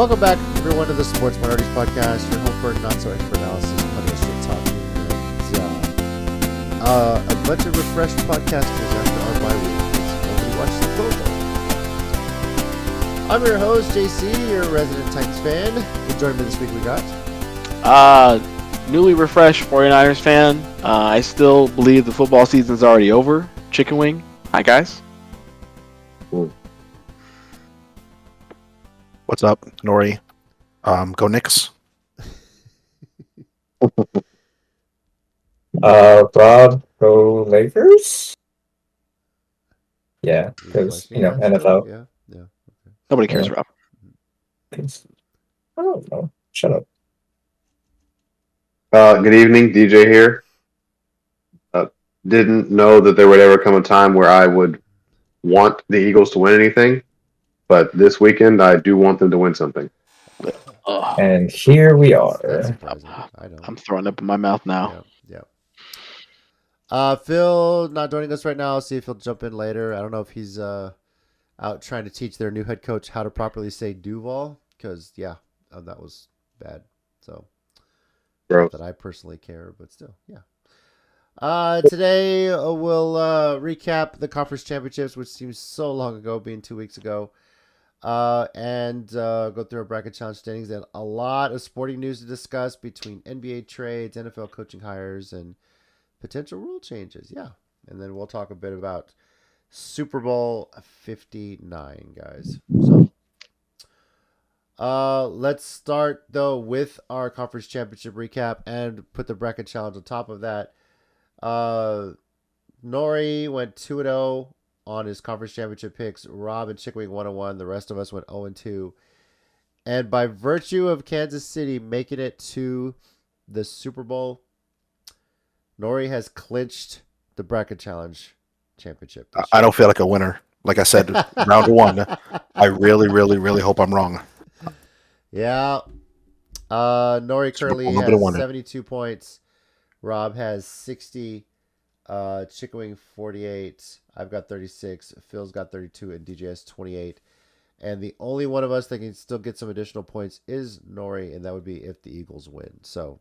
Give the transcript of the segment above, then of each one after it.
Welcome back, everyone, to the Sports Minorities Podcast, your home for not-so-expert analysis, plenty of shit talking, and a bunch of refreshed podcasters after our bye week. Nobody watched the Pro Bowl. I'm your host, JC, your resident Titans fan. And joining me this week, we got... Newly refreshed 49ers fan. I still believe the football season's already over. Chicken Wing. Hi, guys. What's up, Nori? Go Knicks. Rob, go Lakers? Yeah, because, NFL. Yeah. Okay. Nobody cares, Rob. I don't know. Shut up. Good evening, DJ here. Didn't know that there would ever come a time where I would want the Eagles to win anything, but this weekend I do want them to win something. And here we are. That's surprising. I know. I'm throwing up in my mouth now. Yeah. Phil not joining us right now. I'll see if he'll jump in later. I don't know if he's out trying to teach their new head coach how to properly say Duval, because that was bad. So Gross. not that I personally care, but still, yeah. Today we'll recap the conference championships, which seems so long ago, being 2 weeks ago, and go through our bracket challenge standings and a lot of sporting news to discuss between NBA trades, NFL coaching hires, and potential rule changes. Yeah, and then we'll talk a bit about Super Bowl 59, guys. So, let's start though with our conference championship recap and put the bracket challenge on top of that. Nori went 2-0 on his conference championship picks. Rob and Chickwing 1-1. The rest of us went 0-2. And by virtue of Kansas City making it to the Super Bowl, Nori has clinched the bracket challenge championship. I don't feel like a winner. Like I said, round one. I really, really, really hope I'm wrong. Yeah. Nori currently has 72 points. Rob has 60. Chickwing 48. I've got 36. Phil's got 32, and DJ has 28. And the only one of us that can still get some additional points is Nori, and that would be if the Eagles win. So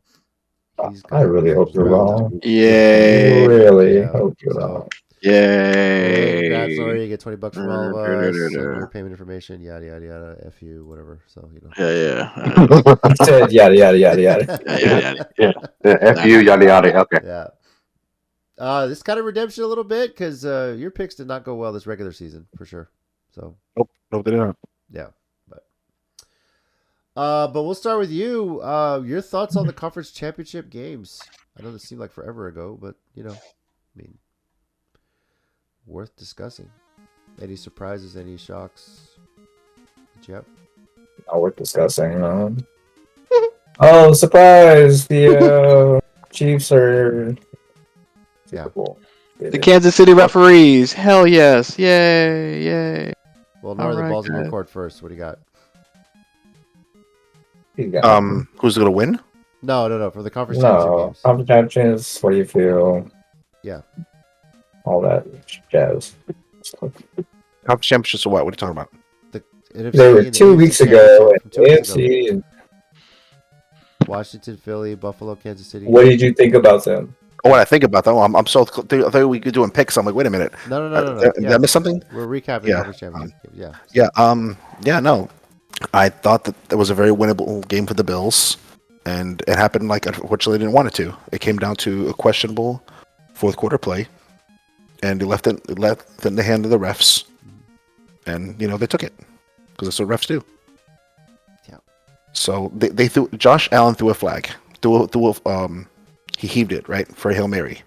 I really hope you're wrong. Yay! I really hope you're wrong. Yay! Congrats, Nori. You get $20 from all of us. Your payment information, yada yada yada. F you, whatever. So Yeah. He said yada yada yada yada. Yeah. F you, yada yada. Okay. Yeah. This kind of redemption a little bit because your picks did not go well this regular season for sure. So Nope, they didn't. yeah, but we'll start with you. Your thoughts on the conference championship games? I know this seemed like forever ago, but worth discussing. Any surprises? Any shocks? Did you have? Not worth discussing. Oh, surprise! The Chiefs are. Yeah. Cool. The Kansas City referees. Hell yes. Yay. Well, Nora, the Alright, ball's in your guys. court first. What do you got? Who's gonna win? No. For the conference championship No, games. conference champions. What do you feel? Yeah. All that jazz. Conference championships or what? What are you talking about? NFC They were and the 2 AFC weeks ago. championship from 2 weeks ago. AFC. And Washington, Philly, Buffalo, Kansas City. what did you think about them? Oh, what I think about that? I'm so. I thought we could do picks. I'm like, wait a minute. No. Did I miss something? We're recapping Yeah. conference championship games. Yeah. No. I thought that it was a very winnable game for the Bills, and it happened like unfortunately they didn't want it to. It came down to a questionable fourth quarter play, and they left it in the hand of the refs, and they took it because that's what refs do. Yeah. So they threw. Josh Allen threw a flag. He heaved it right for a Hail Mary.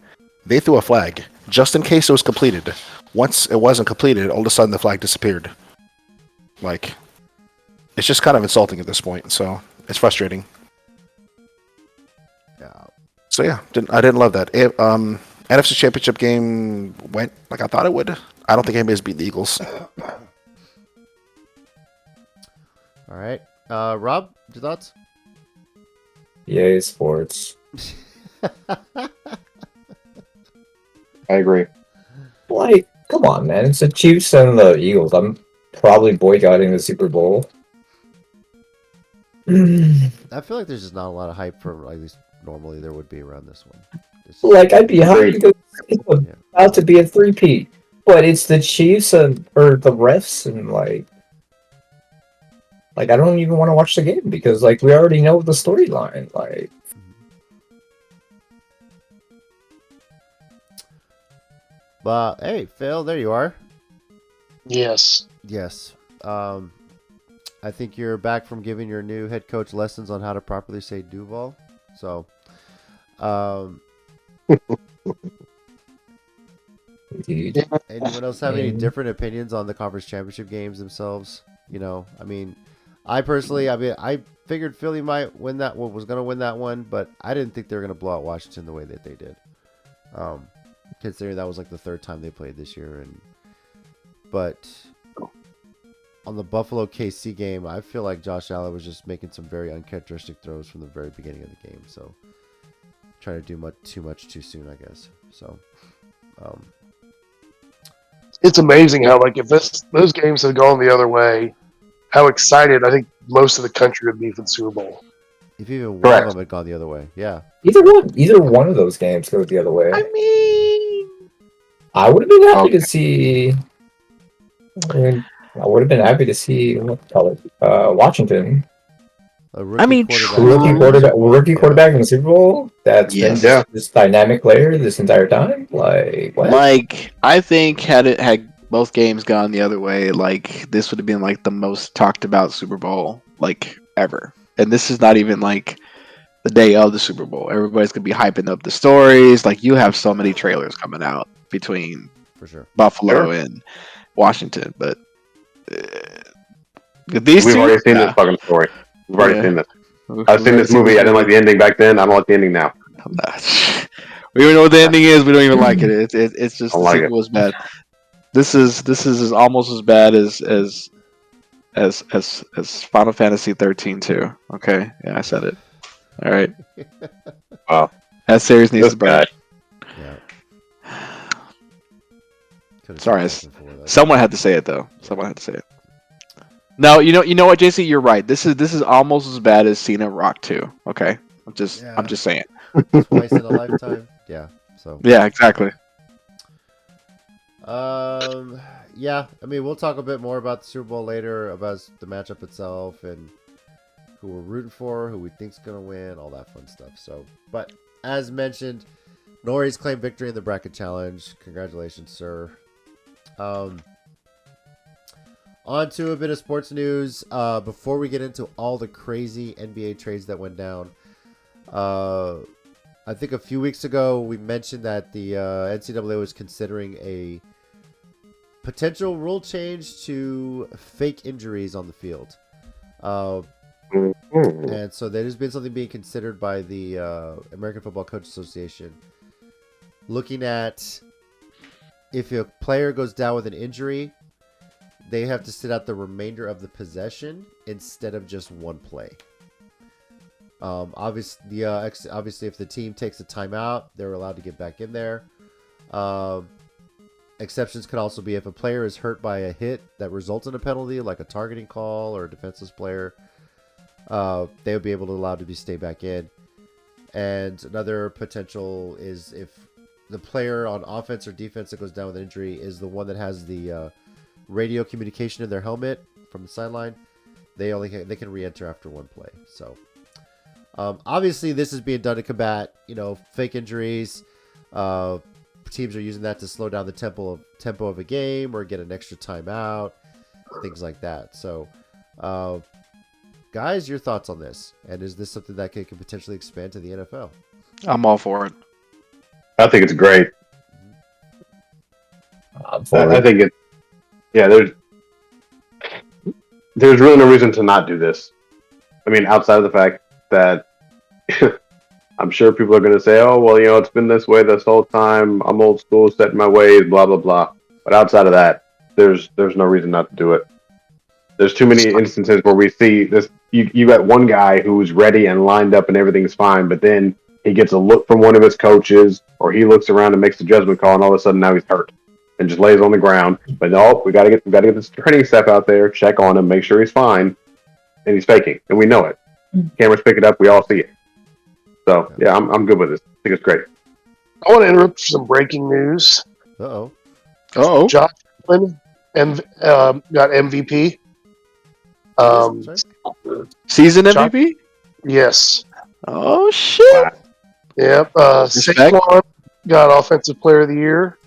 They threw a flag just in case it was completed. Once it wasn't completed, all of a sudden the flag disappeared. Like, it's just kind of insulting at this point. So it's frustrating. Yeah. So yeah, I didn't love that. NFC Championship game went like I thought it would. I don't think anybody's beat the Eagles. All right. Rob, your thoughts? EA Sports. I agree. Like, come on, man. It's the Chiefs and the Eagles. I'm probably boycotting the Super Bowl. I feel like there's just not a lot of hype for at least normally there would be around this one. It's just- Like I'd be happy Agreed. because it's Yeah. about to be a three-peat, but it's the Chiefs and or the refs and like I don't even want to watch the game because like we already know the storyline. Like But hey, Phil, there you are. Yes. Yes. I think you're back from giving your new head coach lessons on how to properly say Duval. So, um, dude, anyone else have any Mm. different opinions on the conference championship games themselves? You know, I mean, I personally, I figured Philly might win that one, was going to win that one, but I didn't think they were going to blow out Washington the way that they did. Considering that was like the third time they played this year, but on the Buffalo KC game, I feel like Josh Allen was just making some very uncharacteristic throws from the very beginning of the game. So, trying to do too much too soon, I guess. So, It's amazing how, like, if those games had gone the other way, how excited I think most of the country would be for the Super Bowl. if even one Correct. of them had gone the other way, yeah. either one of those games goes the other way. I would have been happy to see. I mean, I would have been happy to see what you call it, Washington, A rookie quarterback. rookie quarterback in the Super Bowl. That's been Yes. Yeah. this dynamic player this entire time. Like what? Like, I think had both games gone the other way, like this would have been like the most talked about Super Bowl like ever. And this is not even like the day of the Super Bowl. Everybody's gonna be hyping up the stories. Like you have so many trailers coming out between For sure. Buffalo and Washington, but these We've two, already seen nah. this fucking story. We've already Yeah. seen this. We've I've seen already this movie. I didn't like the ending back then. I don't like the ending now. Nah. We don't know what the ending is. We don't even like it. It's just Don't the like sequel is bad. This is almost as bad as Final Fantasy 13 too. Okay, yeah, I said it. All right, Wow. that series needs This to burn. guy. Yeah. Could've Sorry, said something before that. Someone had to say it though. Someone had to say it. No, you know what, JC, you're right. This is almost as bad as Cena Rock 2. Okay, I'm just saying. Twice in a lifetime. Yeah. So. Yeah, exactly. Yeah. I mean, we'll talk a bit more about the Super Bowl later, about the matchup itself and who we're rooting for, who we think's gonna win, all that fun stuff. So, but as mentioned, Nori's claimed victory in the bracket challenge. Congratulations, sir. On to a bit of sports news. Before we get into all the crazy NBA trades that went down, I think a few weeks ago we mentioned that the NCAA was considering a potential rule change to fake injuries on the field. And so there has been something being considered by the American Football Coach Association, looking at if a player goes down with an injury, they have to sit out the remainder of the possession instead of just one play. Obviously, if the team takes a timeout, they're allowed to get back in there. Exceptions could also be if a player is hurt by a hit that results in a penalty, like a targeting call or a defenseless player. They would be able to allow to stay back in. And another potential is if the player on offense or defense that goes down with an injury is the one that has the radio communication in their helmet from the sideline, they can re-enter after one play. So obviously this is being done to combat fake injuries. Teams are using that to slow down the tempo of a game or get an extra timeout, things like that. So guys, your thoughts on this, and is this something that could potentially expand to the NFL? I'm all for it. I think it's great. I think it. Yeah, there's really no reason to not do this. I mean, outside of the fact that I'm sure people are going to say, "Oh, well, it's been this way this whole time. I'm old school, set in my ways, blah blah blah." But outside of that, there's no reason not to do it. There's too many instances where we see this. You got one guy who's ready and lined up and everything's fine, but then he gets a look from one of his coaches, or he looks around and makes the judgment call, and all of a sudden now he's hurt and just lays on the ground. But no, we got to get this training staff out there, check on him, make sure he's fine, and he's faking, and we know it. Cameras pick it up. We all see it. So yeah, I'm good with this. I think it's great. I want to interrupt for some breaking news. Uh-oh. Oh, Josh Allen got MVP. Sorry? season Josh- MVP. Yes. Oh shit! Wow. Yep. Respect. Saquon got Offensive Player of the Year.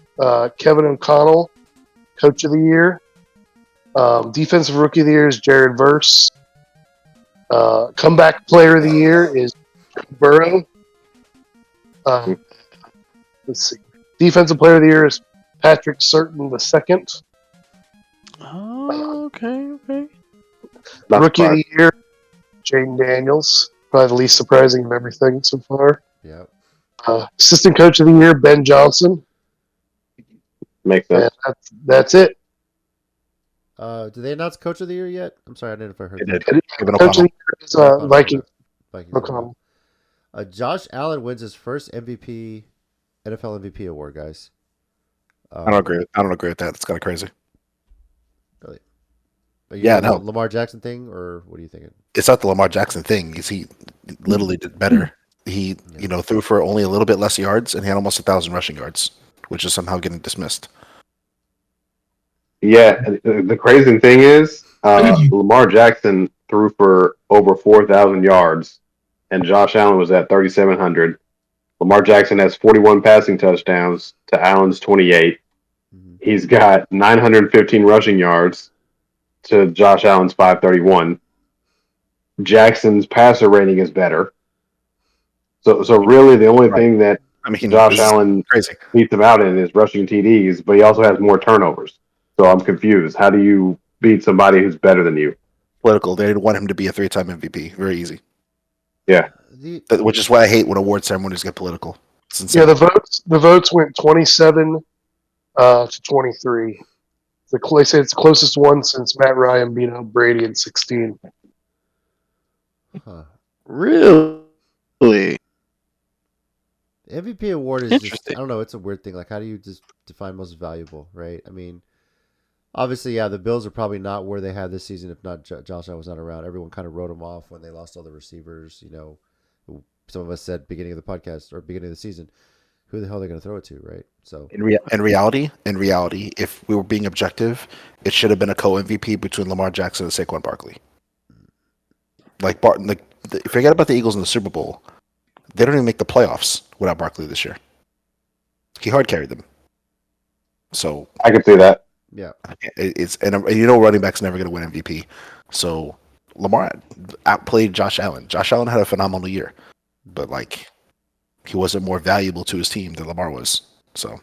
Kevin O'Connell, Coach of the Year. Defensive Rookie of the Year is Jared Verse. Comeback Player of the Year is Burrow. Let's see. Defensive Player of the Year is Patrick Surtain II. Oh, okay. Not Rookie of surprised. the Year, Jaden Daniels. Probably the least surprising of everything so far. Yep. Assistant Coach of the Year, Ben Johnson. Makes And sense. that's it. Did they announce Coach of the Year yet? I'm sorry, I didn't know if I heard They that. did. Kevin Coach of O'Connell. the Year is O'Connell, Vikings. Vikings. O'Connell. Josh Allen wins his first MVP, NFL MVP award, guys. I don't agree. I don't agree with that. It's kind of crazy. Really? Are you Yeah, doing no. the Lamar Jackson thing, or what are you thinking? It's not the Lamar Jackson thing. He literally did better. He threw for only a little bit less yards, and he had almost 1,000 rushing yards, which is somehow getting dismissed. Yeah, the crazy thing is, Lamar Jackson threw for over 4,000 yards, and Josh Allen was at 3,700. Lamar Jackson has 41 passing touchdowns to Allen's 28. Mhm. He's got 915 rushing yards to Josh Allen's 531. Jackson's passer rating is better. So really, the only Right. thing that I mean, Josh this is Allen crazy. beats him out in is rushing TDs, but he also has more turnovers. So I'm confused. How do you beat somebody who's better than you? Political. They didn't want him to be a 3-time MVP. Very easy. Yeah. Which is why I hate when award ceremonies get political. It's insane. Yeah, the votes went 27 to 23. They say it's the closest one since Matt Ryan beat out Brady in 16. Huh. Really? The MVP award is just, Interesting. I don't know, it's a weird thing. Like, how do you just define most valuable, right? I mean, obviously, yeah, the Bills are probably not where they had this season if not Josh Allen was not around. Everyone kind of wrote them off when they lost all the receivers. You know, some of us said beginning of the podcast or beginning of the season, who the hell are they going to throw it to, right? So In reality, if we were being objective, it should have been a co-MVP between Lamar Jackson and Saquon Barkley. Forget about the Eagles in the Super Bowl. They don't even make the playoffs without Barkley this year. He hard carried them. So I can see that. yeah, running back's never going to win MVP. So Lamar outplayed Josh Allen. Josh Allen had a phenomenal year, but he wasn't more valuable to his team than Lamar was. So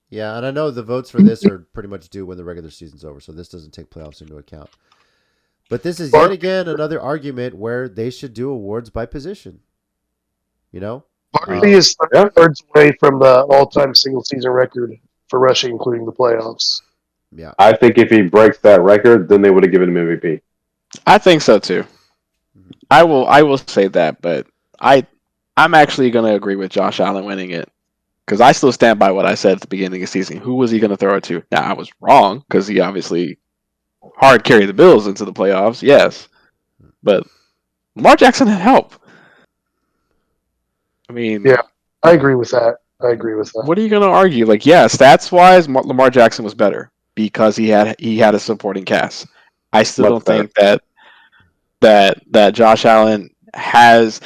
yeah, and I know the votes for this are pretty much due when the regular season's over, so this doesn't take playoffs into account. But this is yet again another argument where they should do awards by position. You know, Barkley is 30 yards away from the all-time single-season record for rushing, including the playoffs. yeah, I think if he breaks that record, then they would have given him MVP. I think so too. I will say that, but I'm actually going to agree with Josh Allen winning it because I still stand by what I said at the beginning of the season. Who was he going to throw it to? Now I was wrong because he obviously hard carried the Bills into the playoffs. Yes, but Lamar Jackson had help. I mean, Yeah, I agree with that. what are you going to argue? Stats wise, Lamar Jackson was better because he had a supporting cast. I still Much don't better. think that Josh Allen has.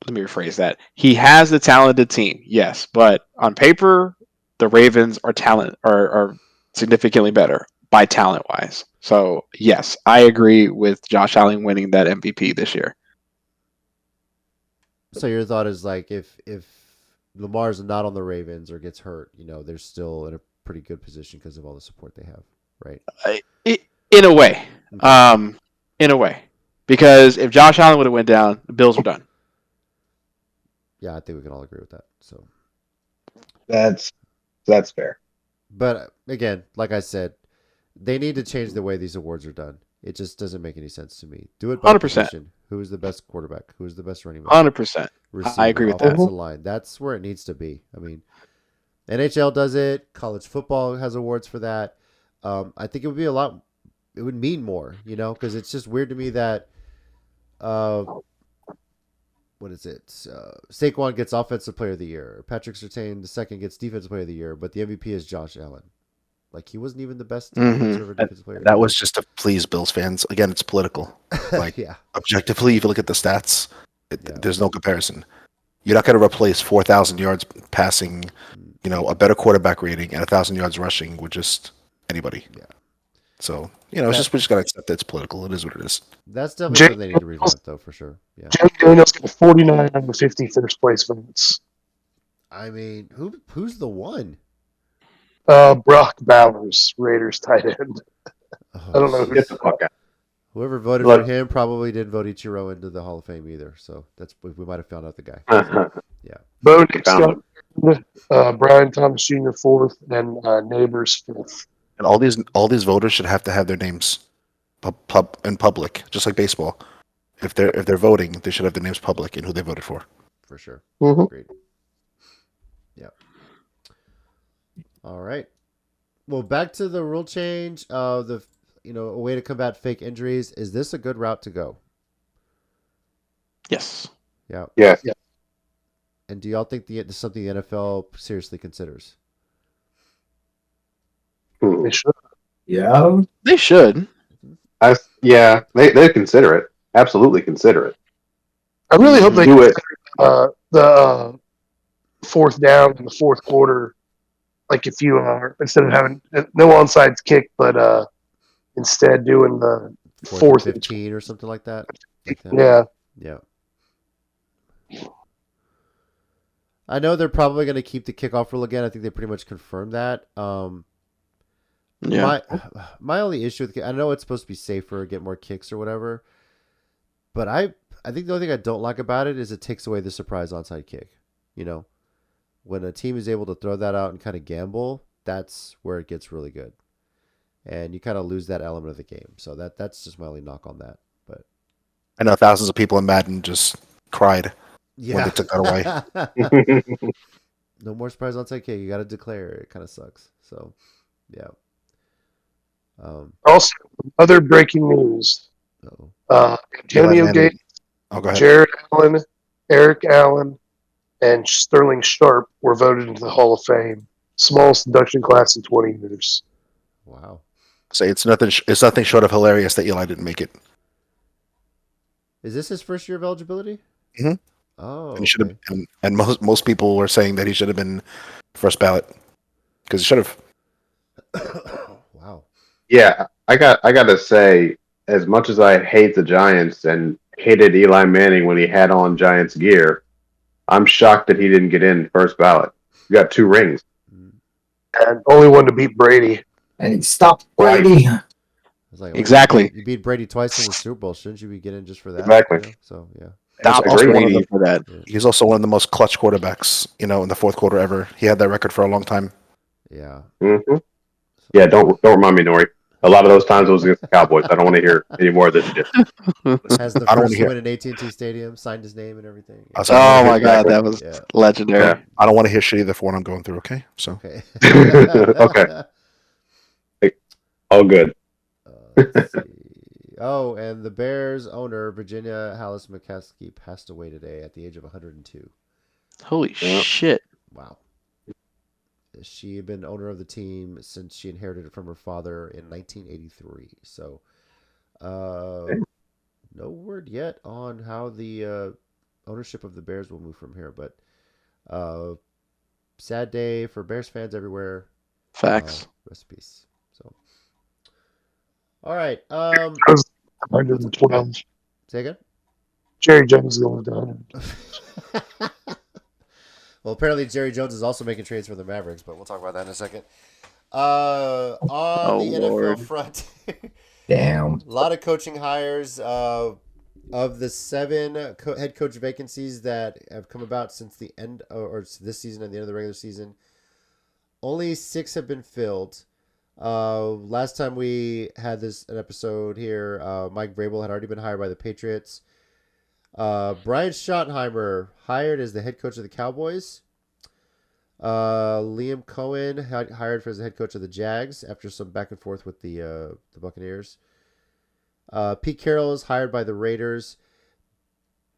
Let me rephrase that. He has a talented team, yes, but on paper, the Ravens are significantly better by talent wise. So yes, I agree with Josh Allen winning that MVP this year. So your thought is if Lamar's not on the Ravens or gets hurt, they're still in a pretty good position because of all the support they have, right? In a way, because if Josh Allen would have went down, the Bills are done. Yeah, I think we can all agree with that. So, That's fair. but again, like I said, they need to change the way these awards are done. It just doesn't make any sense to me. Do it by 100%. position. Who is the best quarterback? Who is the best running back? 100%. Receiver, I agree with that. offensive line. That's where it needs to be. I mean, NHL does it. College football has awards for that. I think it would be it would mean more, because it's just weird to me that uh, what is it? Saquon gets Offensive Player of the Year. Patrick Surtain the second gets Defensive Player of the Year, but the MVP is Josh Allen. Like he wasn't even the best Mhm. offensive or defensive player. That was just to please Bills fans. Again, it's political. Like yeah, objectively, if you look at the stats, Yeah. there's no comparison. You're not going to replace 4,000 yards passing, a better quarterback rating and 1,000 yards rushing with just anybody. Yeah. So we just got to accept that it's political. It is what it is. That's definitely Jay something they need to revamp, though, for sure. Yeah. Jay Daniels got 49 out of 50 first place votes. I mean, who's the one? Brock Bowers, Raiders tight end. Oh, I don't know who. Get the fuck out. Whoever voted Look. for him probably didn't vote Ichiro into the Hall of Fame either. So we might have found out the guy. Bo Nix Found got Brian Thomas Jr. fourth and Neighbors fifth. And all these voters should have to have their names in public, just like baseball. If they're voting, they should have their names public and who they voted for. For sure. Mm-hmm. Agreed. Yeah. All right. Well, back to the rule change. A way to combat fake injuries. Is this a good route to go? Yes. Yeah. Yes. Yeah. And do y'all think this is something the NFL seriously considers? They should. Yeah. They should. Yeah, they consider it. Absolutely consider it. I really hope they Do it. the fourth down in the fourth quarter. Like if you instead of having no onside kick, but instead doing the fourth and 15 or something like that. yeah. Yeah. I know they're probably going to keep the kickoff rule again. I think they pretty much confirmed that. Yeah. My only issue with I know it's supposed to be safer, get more kicks or whatever, but I think the only thing I don't like about it is it takes away the surprise onside kick. When a team is able to throw that out and kind of gamble, that's where it gets really good, and you kind of lose that element of the game. So that's just my only knock on that. But I know thousands of people in Madden just cried when they took that away. No more surprise onside kick. You got to declare. It kind of sucks. So, yeah. Also, other breaking news: Antonio Gates, Oh, go ahead. Jared Allen, Eric Allen, and Sterling Sharp were voted into the Hall of Fame. Smallest induction class in 20 years. Wow. Say it's nothing. It's nothing short of hilarious that Eli didn't make it. Is this his first year of eligibility? Mhm. Oh, And he should have. And most people were saying that he should have been first ballot because he should have. Wow. Yeah, I got to say, as much as I hate the Giants and hated Eli Manning when he had on Giants gear, I'm shocked that he didn't get in first ballot. He got 2 rings. And only one to beat Brady. And he stopped Brady. I was like, Exactly. You beat Brady twice in the Super Bowl. Shouldn't you be getting just for that? Exactly. So yeah. Stop He's also one of Brady the- for that. He's also one of the most clutch quarterbacks, in the fourth quarter ever. He had that record for a long time. Yeah. Mm-hmm. Yeah, don't remind me, Nori. A lot of those times it was against the Cowboys. I don't want to hear any more of this shit. Has the I don't wanna first hear- win in AT&T Stadium, signed his name and everything. I was like, Oh I my god, that was Yeah. legendary. Yeah. don't want to hear shit either for what I'm going through. Okay, so Okay. Okay. All good. Let's see. Oh, and the Bears owner, Virginia Hallis McCaskey, passed away today at the age of 102. Holy Yeah. shit. Wow. She had been owner of the team since she inherited it from her father in 1983. So, no word yet on how the ownership of the Bears will move from here. But sad day for Bears fans everywhere. Facts. Rest in peace. So, all right. That was 112. Say again. Jerry Jones is going down. Well, apparently Jerry Jones is also making trades for the Mavericks, but we'll talk about that in a second. On the Lord. NFL front, Damn. a lot of coaching hires. Of the 7 head coach vacancies that have come about since the end, or this season and the end of the regular season, only 6 have been filled. Last time we had an episode here, Mike Vrabel had already been hired by the Patriots. Brian Schottenheimer hired as the head coach of the Cowboys. Liam Cohen hired as the head coach of the Jags after some back and forth with the Buccaneers. Pete Carroll is hired by the Raiders.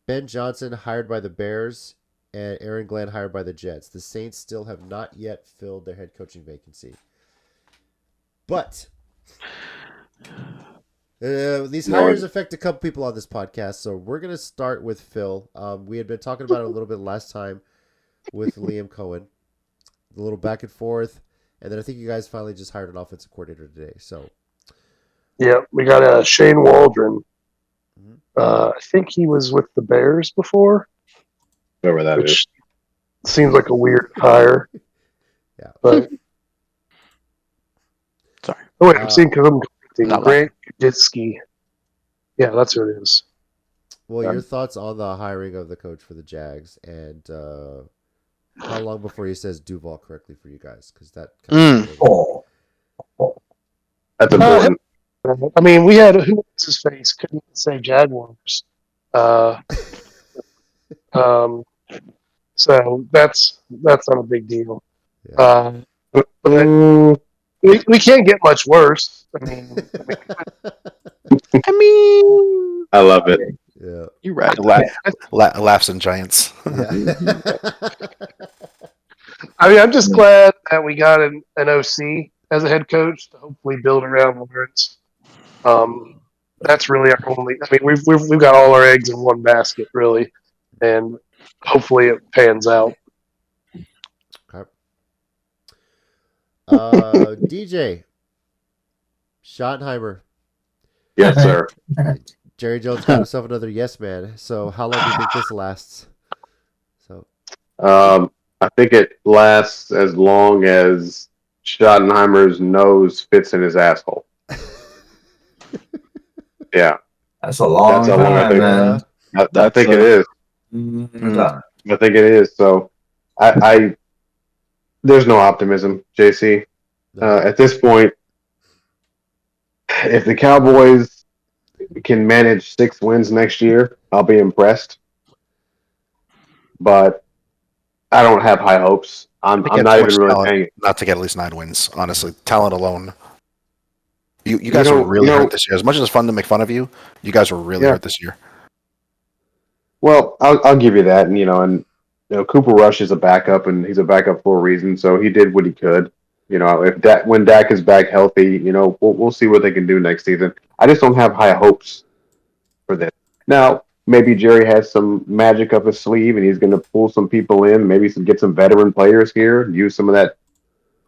Ben Johnson hired by the Bears and Aaron Glenn hired by the Jets. The Saints still have not yet filled their head coaching vacancy. But these hires affect a couple people on this podcast, so we're going to start with Phil. We had been talking about it a little bit last time with Liam Cohen, a little back and forth, and then I think you guys finally just hired an offensive coordinator today. So, yeah, we got Shane Waldron. I think he was with the Bears before, Whoever that is. which seems like a weird hire. Yeah. But Sorry. oh wait, I'm seeing because I'm Not Grant Kuditsky. Yeah, that's who it is. well, your thoughts on the hiring of the coach for the Jags, and how long before he says Duval correctly for you guys? Because that kind of That's important. I mean, we had who was his face couldn't even say Jaguars. So that's not a big deal. yeah. But we can't get much worse. I mean, I I love it. Yeah. you're right. Laughs and giants. Yeah. I'm just glad that we got an OC as a head coach to hopefully build around Lawrence. That's really our only. I mean, we've got all our eggs in one basket, really, and hopefully it pans out. Okay. DJ Schottenheimer. Yes, sir. Jerry Jones got himself another yes man. So how long do you think this lasts? So I think it lasts as long as Schottenheimer's nose fits in his asshole. Yeah, That's a long That's how long I time, think- man. I think it is. Mm. I think it is. So, I there's no optimism, JC. At this point, if the Cowboys can manage 6 wins next year, I'll be impressed. But I don't have high hopes. I'm They get not too even much really talent paying. not to get at least 9 wins. Honestly, talent alone. You guys were know- really you know- hurt this year. As much as it's fun to make fun of you, you guys were really Yeah. hurt this year. Well, I'll give you that, and Cooper Rush is a backup, and he's a backup for a reason. So he did what he could. If when Dak is back healthy, we'll see what they can do next season. I just don't have high hopes for this. Now, maybe Jerry has some magic up his sleeve, and he's going to pull some people in. Maybe get some veteran players here, use some of that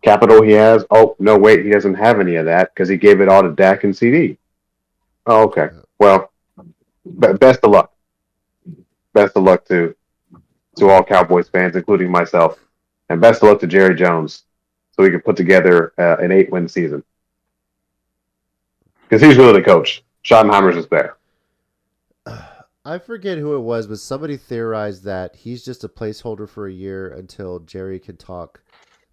capital he has. Oh no, wait, he doesn't have any of that because he gave it all to Dak and CD. Oh, okay. Well, best of luck. Best of luck to all Cowboys fans, including myself, and best of luck to Jerry Jones, so we can put together an 8-win season. Because he's really the coach. Schottenheimer's just there. I forget who it was, but somebody theorized that he's just a placeholder for a year until Jerry can talk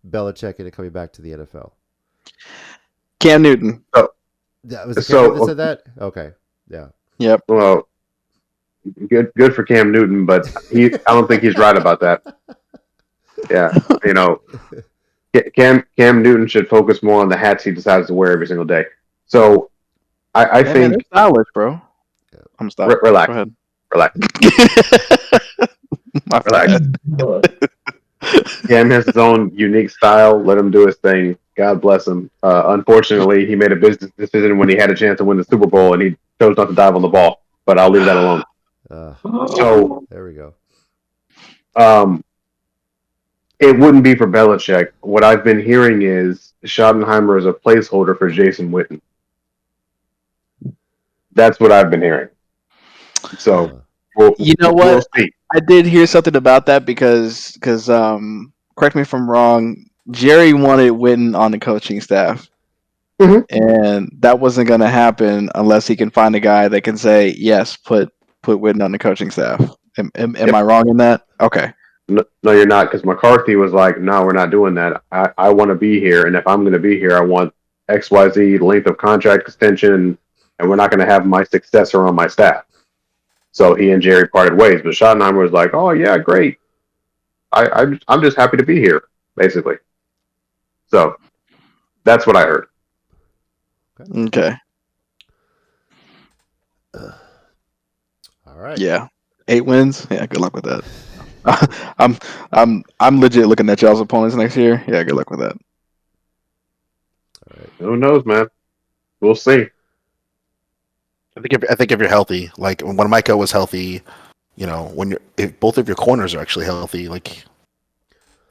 Belichick into coming back to the NFL. Cam Newton. That was Cam that said that? Okay. Yeah. Yep. Well, good for Cam Newton, but I don't think he's right about that. Yeah, Cam Newton should focus more on the hats he decides to wear every single day. So I Man, think they're stylish, bro. I'm stopping. relax. Go ahead. Relax. My Relax. bad. Cam has his own unique style. Let him do his thing. God bless him. Unfortunately, he made a business decision when he had a chance to win the Super Bowl, and he chose not to dive on the ball. But I'll leave that alone. So There we go. It wouldn't be for Belichick. What I've been hearing is Schottenheimer is a placeholder for Jason Witten. That's what I've been hearing. So we'll what? see. I did hear something about that because correct me if I'm wrong. Jerry wanted Witten on the coaching staff, and that wasn't going to happen unless he can find a guy that can say yes, put Witten on the coaching staff. Am I wrong in that? Okay. No, you're not, because McCarthy was like, no, we're not doing that. I want to be here, and if I'm going to be here, I want XYZ length of contract extension, and we're not going to have my successor on my staff. So he and Jerry parted ways, but Schottenheimer was like, oh, yeah, great. I'm just happy to be here, basically. So that's what I heard. Okay. All right. Yeah. 8 wins. Yeah, good luck with that. I'm legit looking at y'all's opponents next year. Yeah, good luck with that. All right. Who knows, man? We'll see. I think if you're healthy, like when Micah was healthy, if both of your corners are actually healthy, like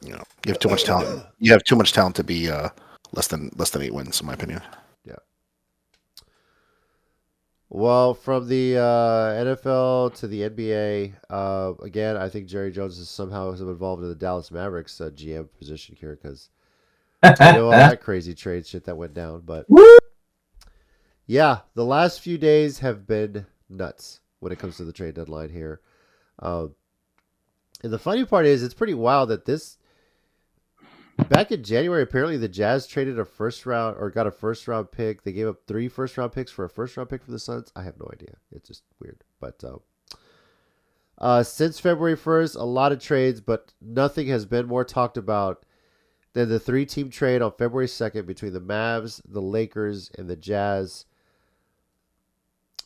you have too much talent. You have too much talent to be less than 8 wins, in my opinion. Well, from the NFL to the NBA, again, I think Jerry Jones is somehow involved in the Dallas Mavericks GM position here because I know all that crazy trade shit that went down. But yeah, the last few days have been nuts when it comes to the trade deadline here. And the funny part is, it's pretty wild that back in January, apparently the Jazz traded got a first round pick. They gave up 3 first round picks for a first round pick for the Suns. I have no idea. It's just weird. But since February 1st, a lot of trades, but nothing has been more talked about than the 3-team trade on February 2nd between the Mavs, the Lakers, and the Jazz.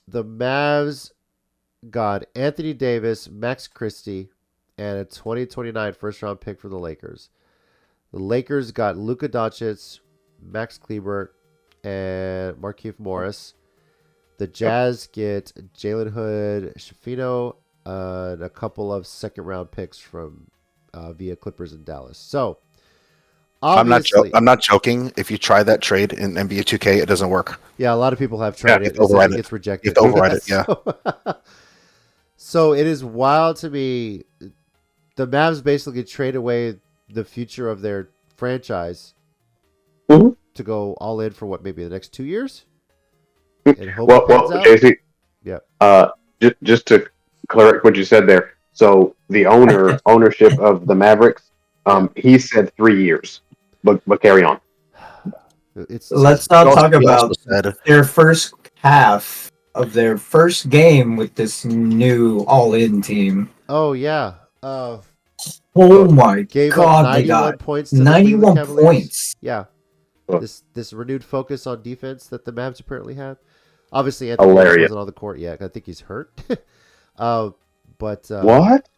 The Mavs got Anthony Davis, Max Christie, and a 2029 first round pick for the Lakers. The Lakers got Luka Doncic, Max Kleber, and Markieff Morris. The Jazz get Jalen Hood, Shafino, and a couple of second-round picks from via Clippers in Dallas. So, obviously, I'm not joking. If you try that trade in NBA 2K, it doesn't work. Yeah, a lot of people have tried it. It Gets rejected. You have to override it. Yeah. So it is wild to me. The Mavs basically trade away the future of their franchise to go all in for maybe the next 2 years? And hope it pans out? JC, yeah. Just to correct what you said there. So the ownership of the Mavericks, he said 3 years, but carry on. Let's not talk about their first half of their first game with this new all-in team. Oh yeah. Oh my Gave god, up 91 they got points to the 91 Cleveland Cavaliers. points. Yeah. This renewed focus on defense that the Mavs apparently have. Obviously, Anthony Davis wasn't on the court yet. I think he's hurt. But what?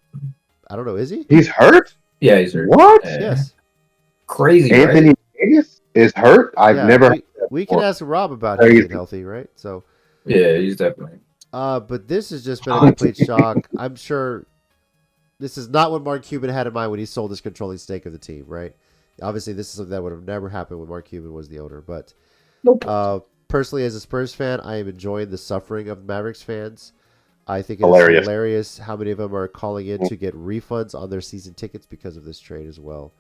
I don't know. Is he? He's hurt? Yeah, he's hurt. What? Yes. Crazy, Anthony right? Davis is hurt? I've never. We can ask Rob about him being healthy, right? So. Yeah, he's definitely. But this has just been a complete shock. I'm sure this is not what Mark Cuban had in mind when he sold his controlling stake of the team, right? Obviously, this is something that would have never happened when Mark Cuban was the owner. But personally, as a Spurs fan, I am enjoying the suffering of Mavericks fans. I think it's hilarious how many of them are calling in to get refunds on their season tickets because of this trade as well.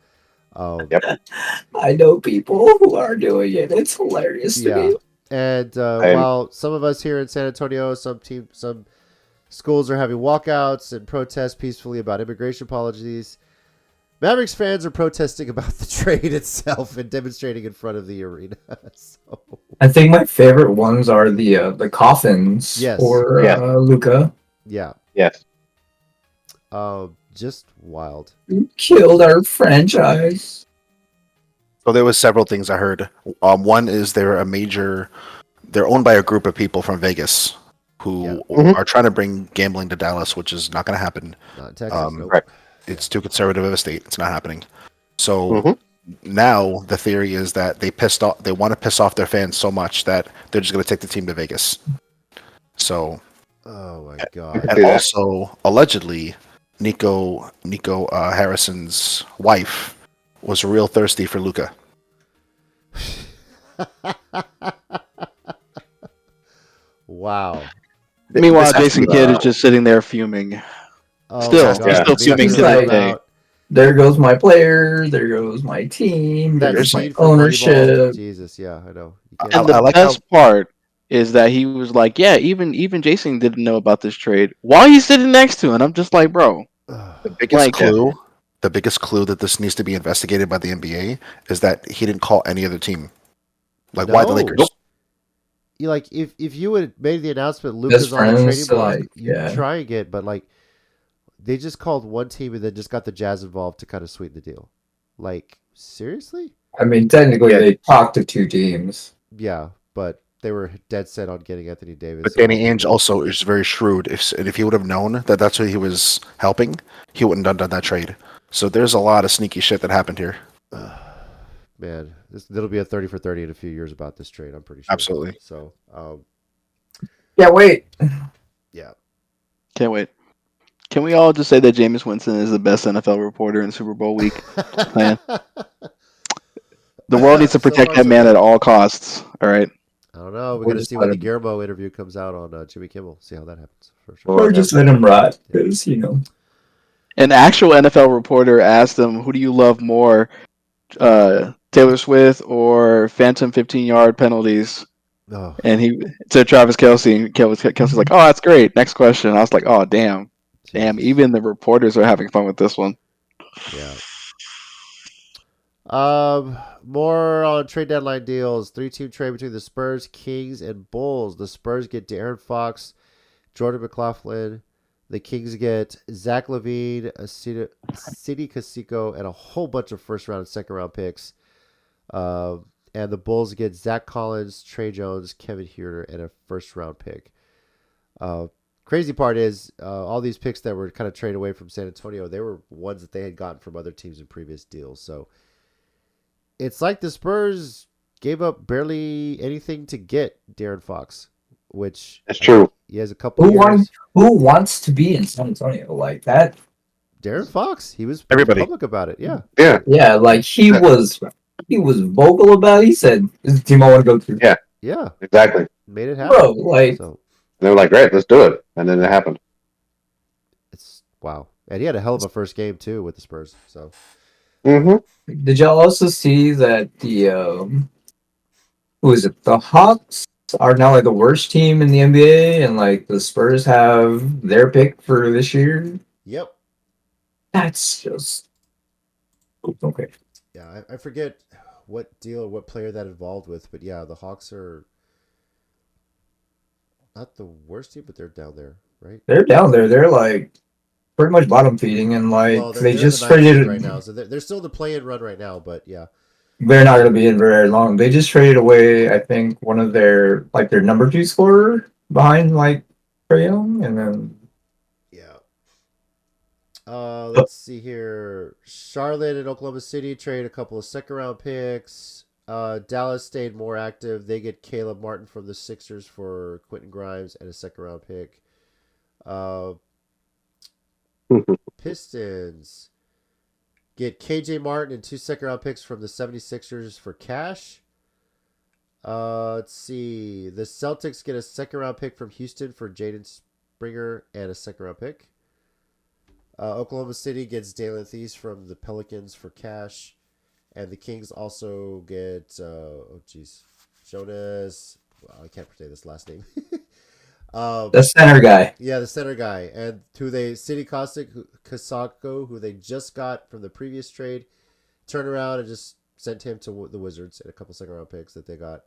I know people who are doing it. It's hilarious to me. And while some of us here in San Antonio, some schools are having walkouts and protests peacefully about immigration policies, Mavericks fans are protesting about the trade itself and demonstrating in front of the arena. So. I think my favorite ones are the coffins for Luka. Yeah. Yes. Just wild. You killed our franchise. So there was several things I heard. One is they're owned by a group of people from Vegas who are trying to bring gambling to Dallas, which is not going to happen. Not in Texas, nope. Right. It's too conservative of a state. It's not happening. So now the theory is that they want to piss off their fans so much that they're just going to take the team to Vegas. So. Oh my god. And also, allegedly, Nico Harrison's wife was real thirsty for Luka. Wow. Meanwhile, Jason Kidd is just sitting there fuming. Oh still fuming to this day. There goes my player. There goes my team. There's my ownership. Jesus, yeah, I know. And the best part is that he was like, yeah, even Jason didn't know about this trade. Why he's sitting next to him? I'm just like, bro. The biggest clue that this needs to be investigated by the NBA is that he didn't call any other team. Like, why the Lakers? Like, if you would have made the announcement Luka's on the trading block, you'd try and get, but like, they just called one team and then just got the Jazz involved to kind of sweeten the deal. Like, seriously? I mean, technically, they talked to 2 teams. Yeah, but they were dead set on getting Anthony Davis. But Danny Ainge also is very shrewd. If he would have known that that's who he was helping, he wouldn't have done that trade. So there's a lot of sneaky shit that happened here. Man, it'll be a 30 for 30 in a few years about this trade. I'm pretty sure. Absolutely. So, Yeah, wait. yeah. Can't wait. Can we all just say that Jameis Winston is the best NFL reporter in Super Bowl week? Man. The world needs to protect that man at all costs. All right. I don't know. We Or got to just see let when the him- Guillermo interview comes out on Jimmy Kimmel. See how that happens. For sure. Or Or just let him rot, because, you know. An actual NFL reporter asked him, "Who do you love more, Taylor Swift or phantom 15-yard penalties?" Oh, And he to Travis Kelce, and Kelsey's like, "Oh, that's great. Next question." I was like, "Oh, damn. jeez. Even the reporters are having fun with this one." Yeah. More on trade deadline deals. 3-team trade between the Spurs, Kings, and Bulls. The Spurs get De'Aaron Fox, Jordan McLaughlin. The Kings get Zach LaVine, City Casico, and a whole bunch of first-round and second-round picks. And the Bulls get Zach Collins, Trey Jones, Kevin Huerter, and a first-round pick. Crazy part is all these picks that were kind of traded away from San Antonio, they were ones that they had gotten from other teams in previous deals. So it's like the Spurs gave up barely anything to get De'Aaron Fox, which That's true. he has a couple years. Who wants to be in San Antonio like that? De'Aaron Fox, he was Everybody. public about it. Yeah, Yeah. Yeah, like he was vocal about it. He said, "This is the team I want to go to." yeah, Exactly. made it happen. Bro, like So They were like, great, let's do it. And then it happened. it's wow, and he had a hell of a first game too with the Spurs. So Mm-hmm. did y'all also see that the who is it? The Hawks are now like the worst team in the NBA, and like the Spurs have their pick for this year. yep, That's just okay. yeah, I forget what deal or what player that involved with, but yeah, the Hawks are not the worst team, but they're down there, right? They're down there. They're like pretty much bottom feeding, and like Well, they they're just in the ninth seed traded right now, so they're still the play-in run right now. But yeah, They're not going to be in very long. They just traded away, I think, one of their number 2 scorer behind like Trae Young, and then yeah. Let's see here. Charlotte and Oklahoma City trade a couple of second-round picks. Dallas stayed more active. They get Caleb Martin from the Sixers for Quentin Grimes and a second-round pick. Pistons get KJ Martin and 2 second-round picks from the 76ers for cash. Let's see. The Celtics get a second-round pick from Houston for Jaden Springer and a second-round pick. Oklahoma City gets Dalen Thies from the Pelicans for cash. And the Kings also get, Jonas. Well, I can't say this last name. the center guy. Yeah, the center guy. And City Kasako, who they just got from the previous trade, turned around and just sent him to the Wizards and a couple second round picks that they got.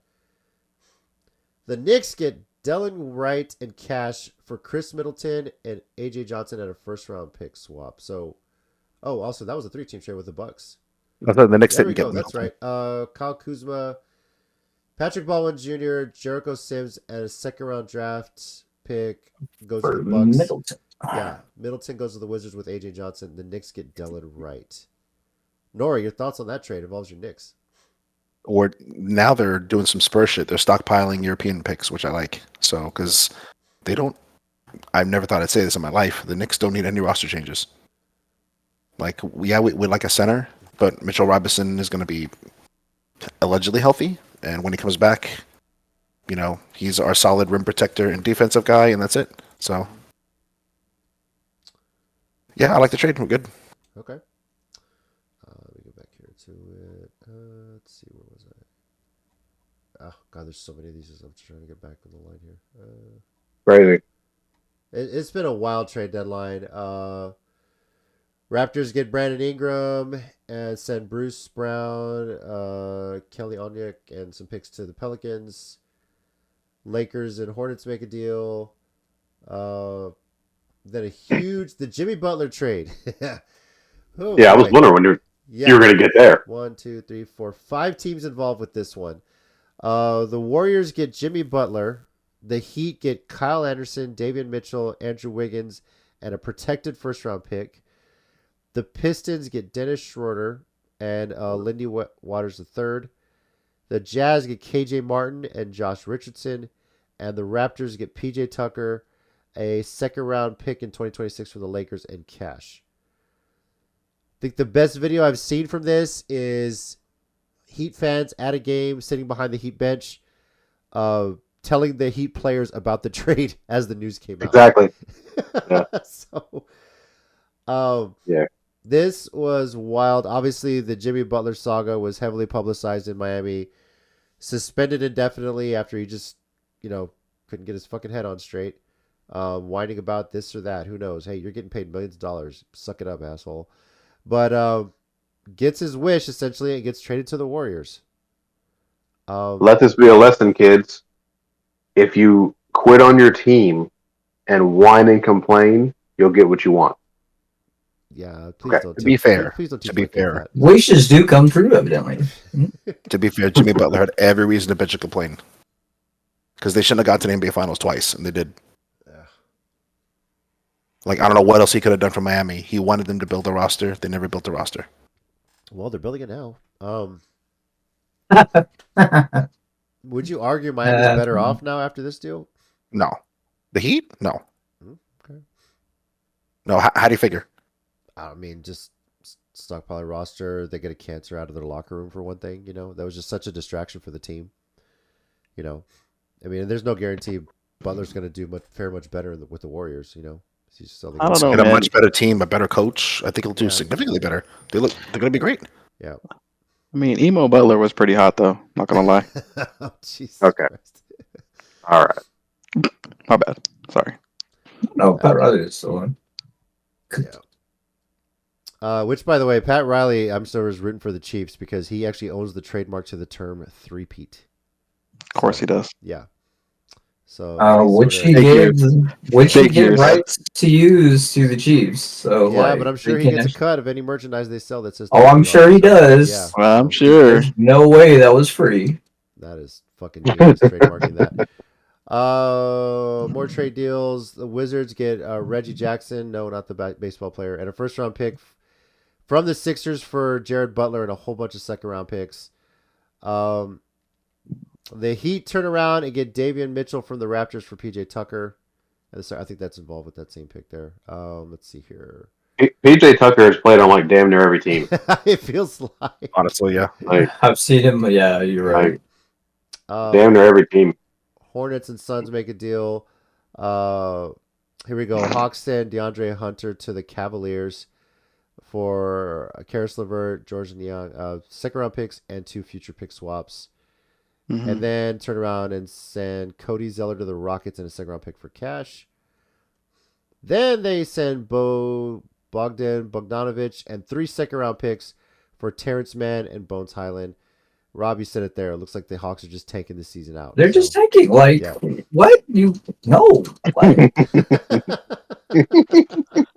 The Knicks get Dylan Wright and cash for Chris Middleton and AJ Johnson at a first round pick swap. So, also that was a 3-team trade with the Bucks. I thought the next There we didn't go. get That's right. Kyle Kuzma, Patrick Baldwin Jr., Jericho Sims, and a second round draft pick goes to For the Bucks. Middleton. Yeah, Middleton goes to the Wizards with AJ Johnson. The Knicks get Dylan Wright. Nora, your thoughts on that trade? Involves your Knicks. Or now they're doing some Spurs shit. They're stockpiling European picks, which I like. So, because they don't, I've never thought I'd say this in my life. The Knicks don't need any roster changes. Like, we like a center, but Mitchell Robinson is going to be allegedly healthy. And when he comes back, you know, he's our solid rim protector and defensive guy, and that's it. So, yeah, I like the trade. We're good. Okay. Let me go back here to it. Let's see, where was I? Oh, God, there's so many of these. I'm just trying to get back on the line here. Crazy. It's been a wild trade deadline. Raptors get Brandon Ingram and send Bruce Brown, Kelly Olynyk, and some picks to the Pelicans. Lakers and Hornets make a deal. Then the Jimmy Butler trade. Oh, Yeah, I was boy. wondering when you were going to get there. 1, 2, 3, 4, 5 teams involved with this one. The Warriors get Jimmy Butler. The Heat get Kyle Anderson, Davion Mitchell, Andrew Wiggins, and a protected first-round pick. The Pistons get Dennis Schroeder and Lindy Waters III. The Jazz get KJ Martin and Josh Richardson. And the Raptors get PJ Tucker, a second-round pick in 2026 for the Lakers, and cash. I think the best video I've seen from this is Heat fans at a game sitting behind the Heat bench telling the Heat players about the trade as the news came out. Exactly. Yeah. So, Yeah. this was wild. Obviously, the Jimmy Butler saga was heavily publicized in Miami. Suspended indefinitely after he just, couldn't get his fucking head on straight. Whining about this or that. Who knows? Hey, you're getting paid millions of dollars. Suck it up, asshole. But gets his wish, essentially, and gets traded to the Warriors. Let this be a lesson, kids. If you quit on your team and whine and complain, you'll get what you want. Yeah, please Okay, don't. to be fair, please don't to teach be my kids fair. that. Wishes do come true, evidently. To be fair, Jimmy Butler had every reason to bitch and complain. Because they shouldn't have got to the NBA Finals twice, and they did. Yeah. Like, I don't know what else he could have done for Miami. He wanted them to build a roster. They never built a roster. Well, they're building it now. Would you argue Miami's better off now after this deal? No. The Heat? No. Okay. No, how do you figure? I mean, just stockpile a roster. They get a cancer out of their locker room for one thing. That was just such a distraction for the team. I mean, there's no guarantee Butler's going to fare much better with the Warriors. He's still I don't know, Get a man. much better team, a better coach. I think he'll do Yeah. significantly better. They're going to be great. Yeah. I mean, Emo Butler was pretty hot, though. Not gonna lie. Oh, Jesus Okay. Christ. All right. My bad. Sorry. No, Pat Riley is still on. Which, by the way, Pat Riley, I'm sure is rooting for the Chiefs because he actually owns the trademark to the term three-peat. Of course he does. Yeah. So Which he Big gave years. rights to use to the Chiefs. So yeah, but I'm sure they he can gets a cut of any merchandise they sell that says. Oh, I'm sure he does. Yeah, Well, I'm so sure. There's no way that was free. that is fucking genius trademarking that. More trade deals. The Wizards get Reggie Jackson, no, not the baseball player, and a first-round pick from the Sixers for Jared Butler and a whole bunch of second-round picks. The Heat turn around and get Davion Mitchell from the Raptors for PJ Tucker. And I think that's involved with that same pick there. Let's see here. PJ Tucker has played on like damn near every team. It feels like. Honestly, yeah. Like I've seen him. Yeah, you're right. damn near every team. Hornets and Suns make a deal. Here we go. Hawks send DeAndre Hunter to the Cavaliers for Karis LeVert, George Niang, second-round picks, and 2 future pick swaps. Mhm. And then turn around and send Cody Zeller to the Rockets and a second-round pick for cash. Then they send Bogdanovich and 3 second-round picks for Terrence Mann and Bones Highland. Rob, you said it there. It looks like the Hawks are just tanking the season out. They're just tanking. Like, yeah. what? You no. Like,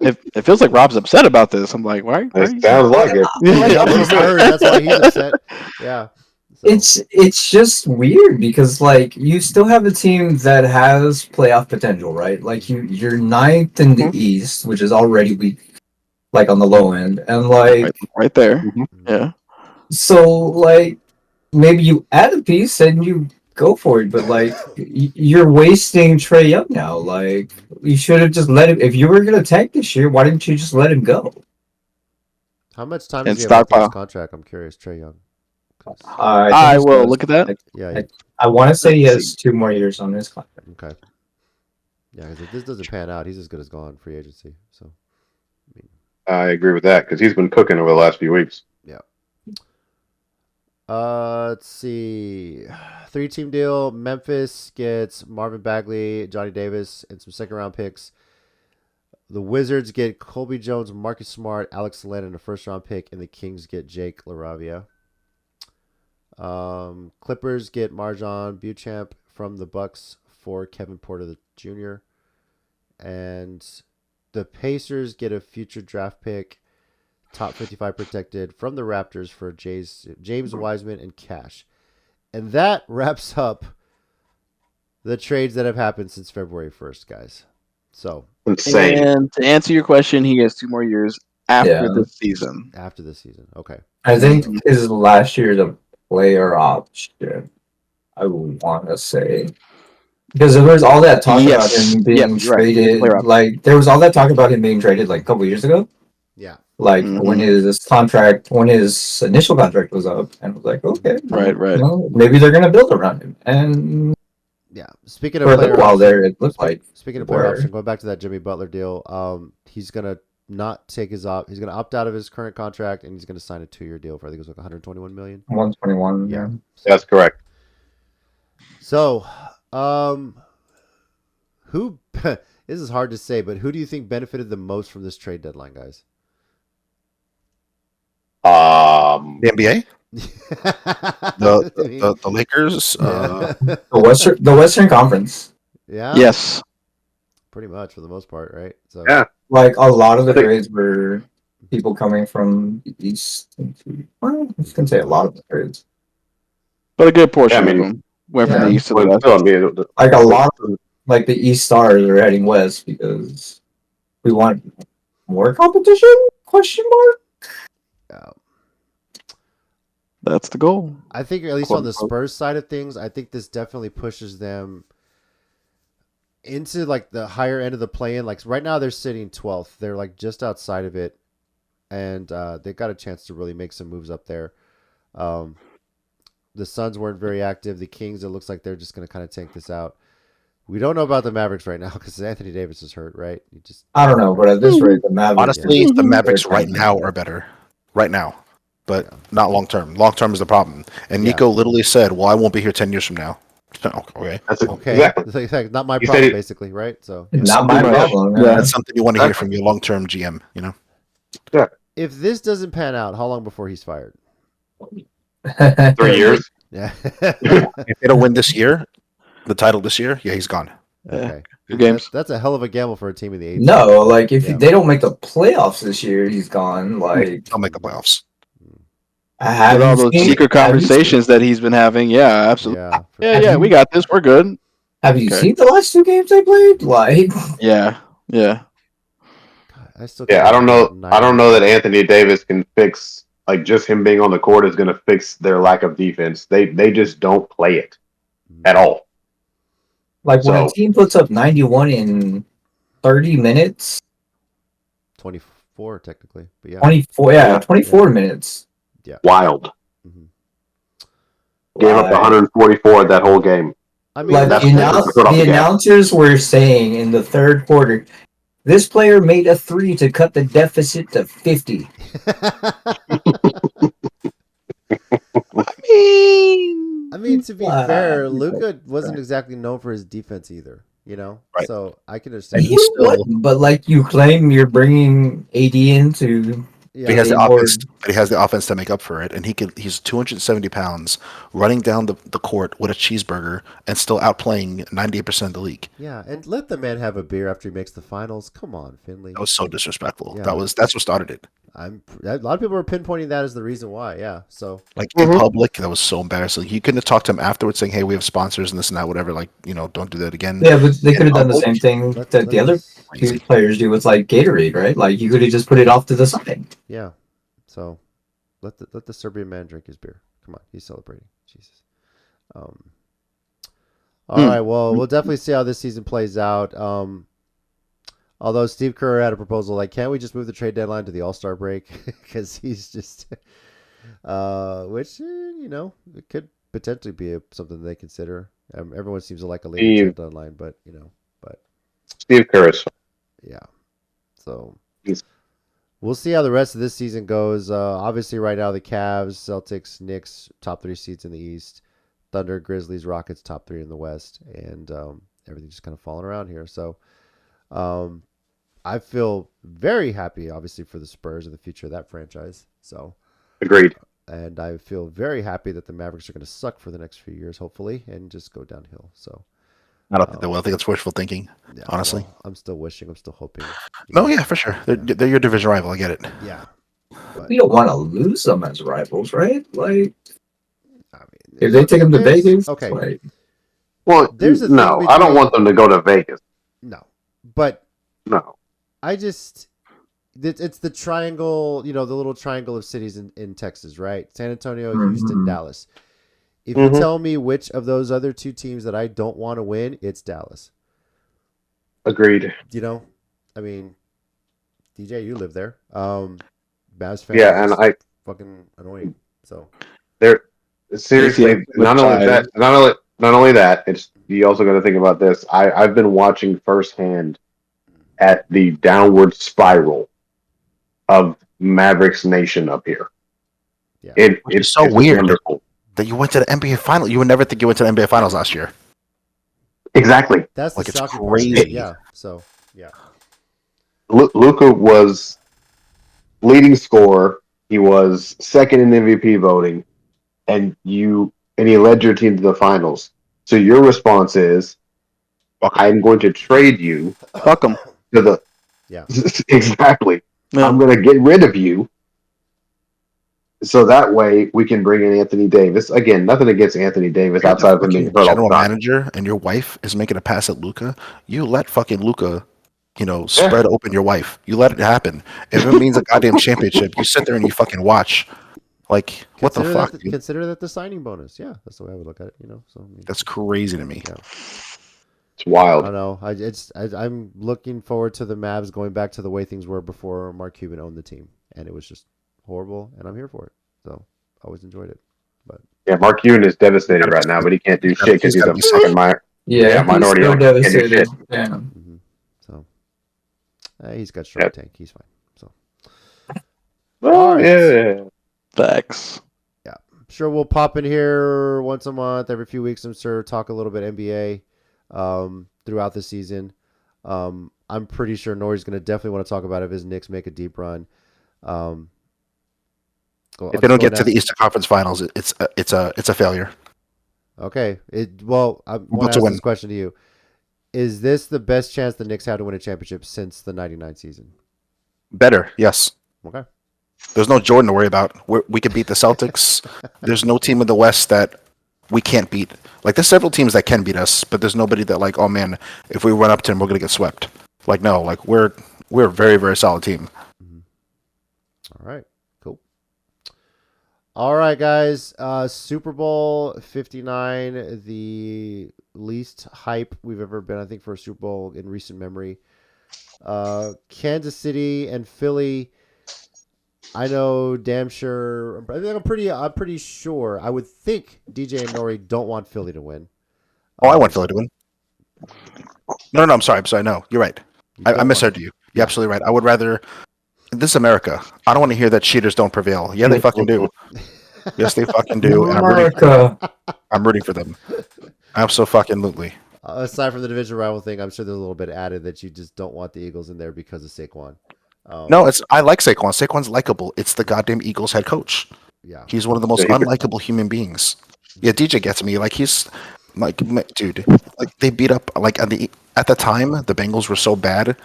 It feels like Rob's upset about this. I'm like, why? It sounds like it. That's what I heard. That's why he's upset. Yeah. So. it's just weird because like you still have a team that has playoff potential, right? Like you're ninth in the East, which is already weak, like on the low end, and like right there. Mhm. Yeah. so like maybe you add a piece and you go for it, but like you're wasting Trey Young now. Like you should have just let him. If you were gonna tank this year, why didn't you just let him go? How much time And does he have left on his stockpile. contract? I'm curious, Trey Young. I will look at that. Yeah. I want to say he has 2 more years on his contract. Okay. Yeah, 'cause if this doesn't pan out, he's as good as gone free agency. So. I agree with that because he's been cooking over the last few weeks. Yeah. Let's see. 3-team deal. Memphis gets Marvin Bagley, Johnny Davis, and some second-round picks. The Wizards get Colby Jones, Marcus Smart, Alex Len, and a first-round pick, and the Kings get Jake LaRavia. Clippers get Marjon Beauchamp from the Bucks for Kevin Porter Jr. And the Pacers get a future draft pick, top 55 protected from the Raptors for James Wiseman and cash. And that wraps up the trades that have happened since February 1st, guys. So Insane. And to answer your question, he has 2 more years after Yeah. this season. after this season, okay. I think his last year's a player option. I would want to say because there was all that talk about Yes. him being Yes, you're right. traded. Player option. Like there was all that talk about him being traded like a couple years ago. Yeah. Like Mhm. when his initial contract was up, and I was like, okay, Right, right. well, maybe they're gonna build around him. And Yeah. Speaking of for a player little while option, there, it looked like speaking of player were. option, going back to that Jimmy Butler deal, he's gonna not take his opt. He's gonna opt out of his current contract, and he's gonna sign a 2-year deal for I think it was like 121 million. 121. Yeah. Yeah. That's correct. So, who? This is hard to say, but who do you think benefited the most from this trade deadline, guys? The NBA, I mean, the Lakers. yeah. The Western Conference. Yeah. Yes. Pretty much for the most part, right? So Yeah. Like a lot of the I think- trades were people coming from the East. Well, I can say a lot of the trades. But a good portion Yeah, I mean- of them went from Yeah. the east to the Well, west. still, I mean, Like a lot of like the East Stars are heading west because we want more competition? Question mark. yeah. That's the goal. I think at least Quote, on the unquote. Spurs side of things, I think this definitely pushes them into like the higher end of the play-in. Like right now, they're sitting 12th. They're like just outside of it, and they got a chance to really make some moves up there. The Suns weren't very active. The Kings, it looks like they're just going to kind of tank this out. We don't know about the Mavericks right now because Anthony Davis is hurt, right? You just I don't know, but at this rate, the Mavericks. Honestly, the Mavericks They're right fine. now are better. Right now. But Yeah. not long term. Long term is the problem. And Yeah. Nico literally said, well, I won't be here 10 years from now. Okay. that's okay. exactly. It's like not my You said problem, it- basically, right? So Not my Pretty much. problem. Yeah. Yeah. That's something you want to hear from your long term GM, you know? if this doesn't pan out, how long before he's fired? 3 years. Yeah. If they don't win this year, the title this year, yeah, he's gone. Okay. Good games. That's a hell of a gamble for a team in the 8th. No, like if Yeah. they don't make the playoffs this year, he's gone. Like I'll make the playoffs. have With all you those seen- secret have you conversations that he's been having. Yeah, absolutely. Yeah. for Yeah, sure. yeah, we got this. We're good. Have you Okay. seen the last 2 games they played? Like, Yeah, yeah. I still Yeah, can't I don't know. remember I don't know that Anthony Davis can fix like just him being on the court is going to fix their lack of defense. They just don't play it at all. when a So- team puts up 91 in 30 minutes, 24 technically, but yeah. 24, Yeah. 24 minutes. Wild. Mhm. Gave up Like- 144 that whole game. I mean, Like that's the, what annou- that's what I'm the getting at. announcers were saying in the third quarter, this player made a 3 to cut the deficit to 50. I mean, to be Wow. fair, Luca wasn't exactly known for his defense either. You know, Right. So I can understand. And he's You still- wouldn't, but like you claim you're bringing AD into. Yeah, But he has the They were- offense. But he has the offense to make up for it, and he's 270 pounds, running down the court with a cheeseburger, and still outplaying 98% of the league. yeah, and let the man have a beer after he makes the finals. Come on, Finley. That was so disrespectful. Yeah. That's what started it. A lot of people are pinpointing that as the reason why. Yeah, so Like in Mhm. public, that was so embarrassing. You couldn't have talked to him afterwards, saying, "Hey, we have sponsors and this and that, whatever." Like, don't do that again. Yeah, but they Yeah, could have done the public. same thing let- that the let other us- Crazy. two players do with like Gatorade, right? Like you could have just put it off to the side. yeah, so let the Serbian man drink his beer. Come on, he's celebrating. Jesus. All right, well, we'll definitely see how this season plays out. Although Steve Kerr had a proposal like, can't we just move the trade deadline to the All-Star break? Because he's just, which, it could potentially be something they consider. Everyone seems to like a later Steve. trade deadline, but, Steve Kerr is yeah. So He's- we'll see how the rest of this season goes. Obviously, right now, the Cavs, Celtics, Knicks, top 3 seeds in the East. Thunder, Grizzlies, Rockets, top 3 in the West. And everything's just kind of falling around here. So I feel very happy, obviously, for the Spurs and the future of that franchise. So, agreed. and I feel very happy that the Mavericks are going to suck for the next few years, hopefully, and just go downhill. So, I don't think they will. I think it's wishful thinking. yeah, Honestly. well, I'm still wishing, I'm still hoping. No, yeah, for sure. They're your division rival. I get it. Yeah. But, We don't want to lose them as rivals, right? Like I mean, If they take him to There's- Vegas, okay. like, Well, There's a thing no, I don't between- want them to go to Vegas. No, but No. it's the triangle, the little triangle of cities in Texas, right? San Antonio, Mhm. Houston, Dallas. If Mhm. you tell me which of those other two teams that I don't want to win, it's Dallas. Agreed. I mean, DJ, you live there. Mavs fans, Yeah, and I fucking annoying. So there seriously If you- not only that, not only that, it's you also got to think about this. I've been watching firsthand at the downward spiral of Mavericks Nation up here. Yeah. It's so it's weird. wonderful. That you went to the NBA final. You would never think you went to the NBA finals last year. Exactly. that's the Like, it's shocking crazy. part. Yeah. So yeah. Luka was leading scorer. He was second in MVP voting, and he led your team to the finals. So your response is, "I'm going to trade you Fuck them. to the." Yeah. Exactly. Yeah. I'm going to get rid of you, so that way we can bring in Anthony Davis. Again, nothing against Anthony Davis You're outside of the him being fucking hurt all general the time. manager, and your wife is making a pass at Luca. You let fucking Luca, spread open your wife. You let it happen. If it means a goddamn championship, you sit there and you fucking watch. Like, what the fuck? dude? Consider that the signing bonus. Yeah, that's the way I would look at it. So I mean, That's crazy to me. yeah. It's I wild. don't know. I'm looking forward to the Mavs going back to the way things were before Mark Cuban owned the team, and it was just horrible. And I'm here for it. So I always enjoyed it. Yeah, Mark Cuban is devastated right now, but he can't do shit because he's a He's fucking minor. yeah, minority he's owner. still Can't do devastated. shit. Yeah. Mm-hmm. So he's got Shark Tank. He's fine. So Well, All right. yeah. Facts. sure, we'll pop in here once a month, every few weeks. I'm sure talk a little bit NBA throughout the season. I'm pretty sure Nori's going to definitely want to talk about if his Knicks make a deep run. If they don't get to the Eastern Conference Finals, it's a failure. Okay. I want to to ask win. this question to you. Is this the best chance the Knicks had to win a championship since the 99 season? Better, yes. Okay. There's no Jordan to worry about. We could beat the Celtics. There's no team in the West that we can't beat. Like, there's several teams that can beat us, but there's nobody that, like, oh man, if we run up to them, we're gonna get swept. Like, no, like we're a very, very solid team. All right. Cool. All right, guys. Super Bowl 59, the least hype we've ever been, I think, for a Super Bowl in recent memory. Kansas City and Philly. I know damn sure. I'm pretty sure. I would think DJ and Nori don't want Philly to win. Oh, I want Philly to win. No, I'm sorry. No, you're right. I misheard you. You're absolutely right. I would rather. This is America. I don't want to hear that cheaters don't prevail. Yeah, they fucking do. Yes, they fucking do. And America. I'm rooting for them. Absolutely. Aside from the division rival thing, I'm sure there's a little bit added that you just don't want the Eagles in there because of Saquon. No, I like Saquon. Saquon's likable. It's the goddamn Eagles head coach. Yeah. He's one of the most unlikable human beings. Yeah, DJ gets me. Like, he's like, dude, like they beat up like at the time the Bengals were so bad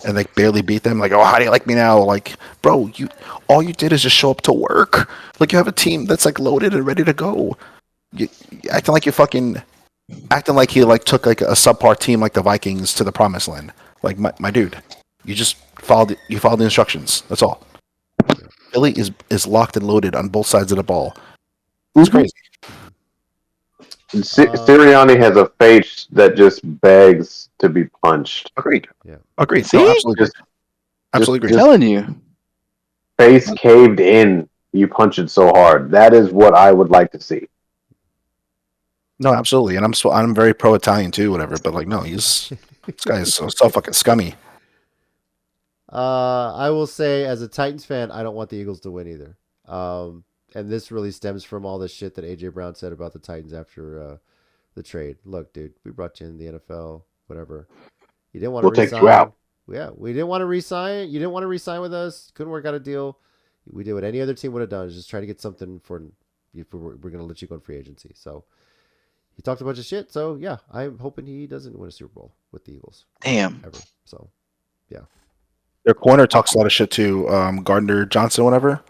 and they barely beat them. Like, oh, how do you like me now? Like, bro, all you did is just show up to work. Like, you have a team that's like loaded and ready to go. You acting like he like took like a subpar team like the Vikings to the promised land. Like, my dude, you just followed the instructions. That's all. Philly is locked and loaded on both sides of the ball. It's crazy. Sirianni has a face that just begs to be punched. Agreed. Yeah. Agreed. See? No, absolutely. Just- Absolutely I'm agree. telling you. Face caved in. You punch it so hard. That is what I would like to see. No, absolutely. And I'm very pro Italian too, whatever. But like, no, this guy is so fucking scummy. I will say, as a Titans fan, I don't want the Eagles to win either. And this really stems from all the shit that AJ Brown said about the Titans after the trade. Look, dude, we brought you in the NFL, whatever. You didn't want to We'll take resign. you out. Yeah, we didn't want to resign. You didn't want to resign with us. Couldn't work out a deal. We did what any other team would have done, is just try to get something for. We're going to let you go in free agency. So he talked a bunch of shit. So yeah, I'm hoping he doesn't win a Super Bowl with the Eagles Damn. ever. So Their corner talks a lot of shit too. Gardner Johnson, whatever.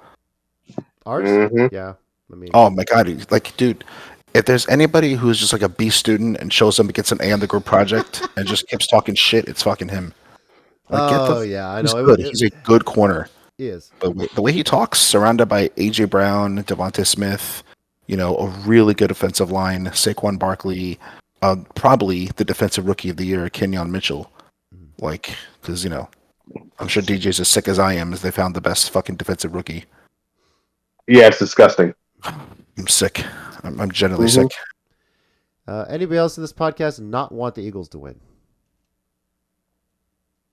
ours, Mhm. yeah. I mean, Oh my god, like, dude, if there's anybody who's just like a B student and shows up and gets an A on the group project and just keeps talking shit, it's fucking him. Like, Yeah, I he's know. good. He's a good corner. He is. But the way he talks, surrounded by AJ Brown, Devontae Smith, a really good offensive line, Saquon Barkley, probably the defensive rookie of the year, Kenyon Mitchell. Like, because I'm sure DJ's as sick as I am as they found the best fucking defensive rookie. Yeah, it's disgusting. I'm sick. I'm generally sick. Anybody else in this podcast not want the Eagles to win?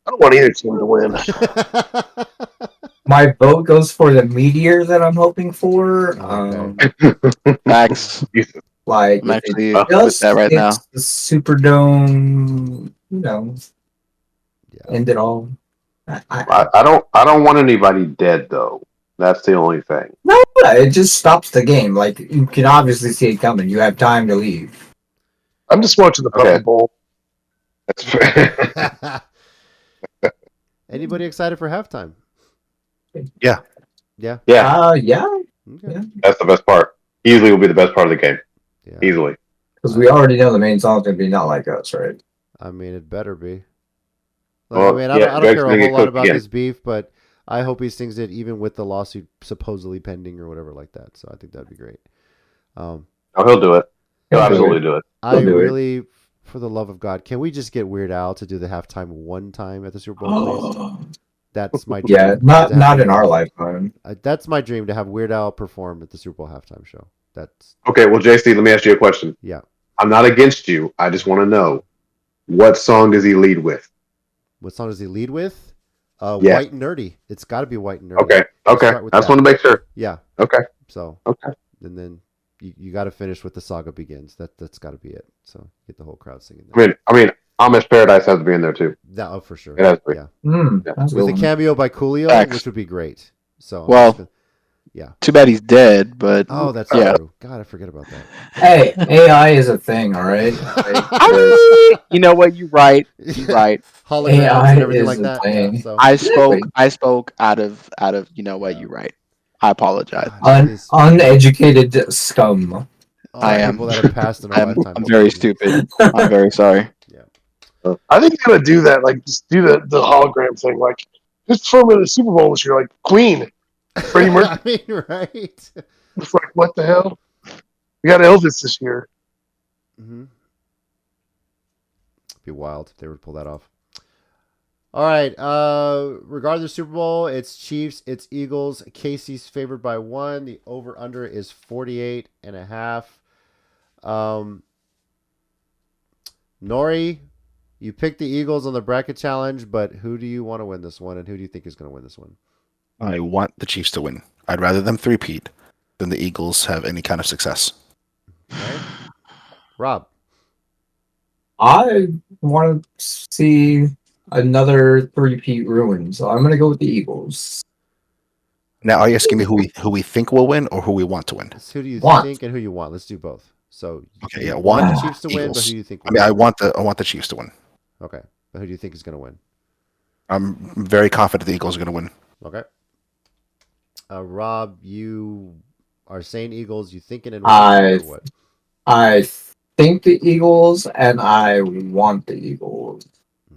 I don't want either team to win. My vote goes for the meteor that I'm hoping for. Max, Like I'm if actually it with just that right now. hits the Superdome, end it all. I don't want anybody dead though. That's the only thing. No, it just stops the game. Like you can obviously see it coming. You have time to leave. I'm just watching the Puppy Bowl. That's fair. Anybody excited for halftime? Yeah. Yeah. Yeah. Yeah. Okay. That's the best part. Easily will be the best part of the game. Yeah. Easily. Because we already know the main song's gonna be "Not Like Us," right? I mean, it better be. Well, I yeah, don't Greg's care a gonna get whole lot cooked about again. this beef, but I hope he sings it even with the lawsuit supposedly pending or whatever like that. So I think that'd be great. Oh, he'll do it. He'll absolutely do it. I do it. really, for the love of God, can we just get Weird Al to do the halftime one time at the Super Bowl, please? That's my dream. Yeah, to not have in Weird our Al. lifetime. That's my dream, to have Weird Al perform at the Super Bowl halftime show. That's Okay, well, JC, let me ask you a question. yeah. I'm not against you. I just want to know, what song does he lead with? What song does he lead with? Yeah. White and Nerdy. It's got to be White and Nerdy. Okay. Okay. Start with I just that. want to make sure. Yeah. Okay. So Okay. and then you got to finish with The Saga Begins. That's got to be it. So get the whole crowd singing. That. I mean, Amish Paradise has to be in there too. Oh, for sure. It has to be. Yeah. That's With a cool. cameo by Coolio, Facts. which would be great. So Well, yeah. too bad he's dead, but Oh, that's yeah. true. God, I forget about that. Hey, AI is a thing, all right? You know what? You're right. You're right. Holograms AI and everything is like a that. thing. Yeah, so. I spoke out of you know what? You're right. I apologize. God, these- Uneducated scum. all I the am. people that have passed in our lifetime. I'm very stupid. I'm very sorry. I think you gotta do that. Like, just do the hologram thing. Like, just perform at the Super Bowl this year. Like, Queen. Freddie Mercury. I mean, right? It's like, what the hell? We got Elvis this year. Mm-hmm. Be wild if they were to pull that off. All right. Regarding the Super Bowl, it's Chiefs, it's Eagles. Casey's favored by 1. The over/under is 48.5. Nori, you picked the Eagles on the bracket challenge, but who do you want to win this one, and who do you think is going to win this one? I want the Chiefs to win. I'd rather them three-peat than the Eagles have any kind of success. Okay. Rob. I want to see another three-peat ruin, so I'm going to go with the Eagles. Now, are you asking me who we think will win or who we want to win? It's who do you Want. think and who you want? Let's do both. So Okay, yeah, you want one, the Chiefs to win, but Eagles. who do you think? I mean, I want the Chiefs to win. Okay, but who do you think is going to win? I'm very confident the Eagles are going to win. Okay. Rob, you are saying Eagles. You thinking and I- or what? I think the Eagles, and I want the Eagles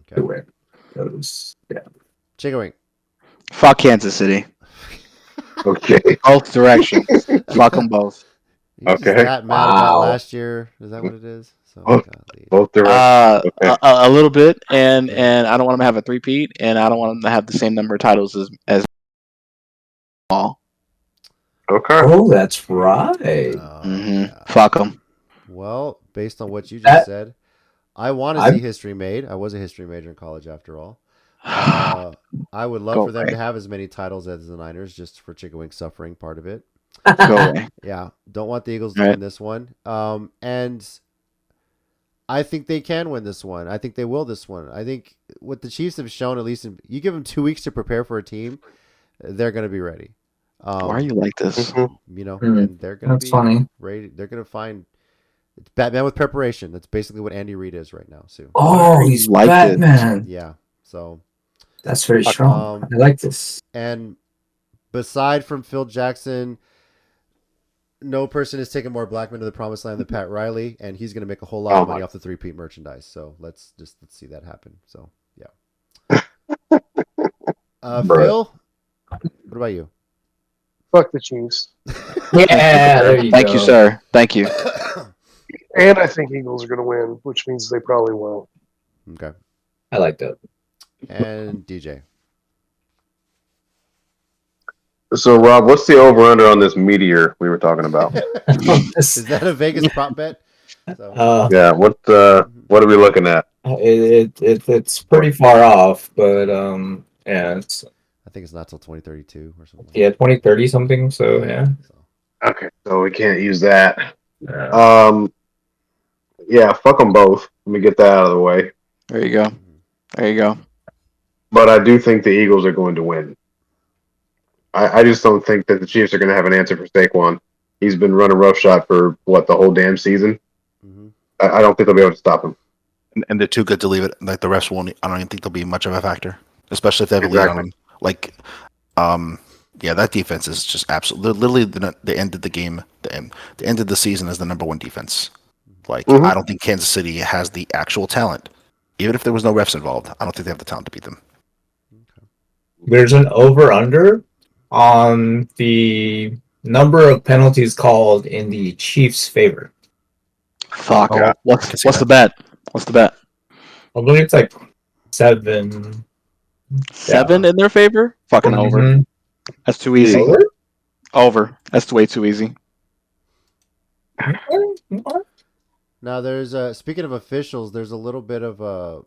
to Okay. win. 'Cause, yeah. Chicken wing. Fuck Kansas City. Okay. Both directions. Fuck them both. You just Okay. got mad about Wow. last year. Is that what it is? So, Oh. golly. Both directions. Okay. A little bit, and I don't want them to have a three-peat, and I don't want them to have the same number of titles as all. Okay. Oh, that's right. Yeah. Fuck them. Well, based on what you just That- said, I want to I'm- see history made. I was a history major in college after all. I would love Go for them away. to have as many titles as the Niners, just for Chicken Wing suffering part of it. Go away. Yeah, don't want the Eagles to Right. win this one. And I think they can win this one. I think they will this one. I think what the Chiefs have shown, at least you give them 2 weeks to prepare for a team, they're going to be ready. Why are you like this? Mhm. You know, Hmm, and they're going to That's be funny. ready. They're going to find it's Batman with preparation. That's basically what Andy Reid is right now, Sue. Oh, he's Like it. Batman. Yeah. So, That's very strong. I like this. and beside from Phil Jackson, no person has taken more Blackman to the promised land than Pat Riley, and he's going to make a whole lot of money off the three-peat merchandise. So let's see that happen. So yeah. Phil, what about you? Fuck the Chiefs. Yeah, there you Thank go. you, sir. Thank you. And I think Eagles are going to win, which means they probably won't. Okay. I like that. And DJ. So, Rob, what's the over/under on this meteor we were talking about? Is that a Vegas prop bet? So, Yeah. What are we looking at? It's pretty far off, but yeah, it's I think it's not till 2032 or something. yeah 2030 something. So yeah. Okay, so we can't use that. Yeah. Yeah, fuck them both. Let me get that out of the way. There you go. There you go. But I do think the Eagles are going to win. I just don't think that the Chiefs are going to have an answer for Saquon. He's been running roughshod for the whole damn season. Mm-hmm. I don't think they'll be able to stop him. And they're too good to leave it. Like the refs won't. I don't even think they'll be much of a factor, especially if they have a lead on them. Like, yeah, that defense is just absolutely. Literally, the end of the game, the end of the season is the number one defense. Like, I don't think Kansas City has the actual talent. Even if there was no refs involved, I don't think they have the talent to beat them. There's an over/under on the number of penalties called in the Chiefs' favor. Fuck. Oh, What's the bet? What's the bet? I believe it's like 7. 7 in their favor? Fucking over. Mhm. That's too easy. Over? Over. That's way too easy. Now, there's speaking of officials, there's a little bit of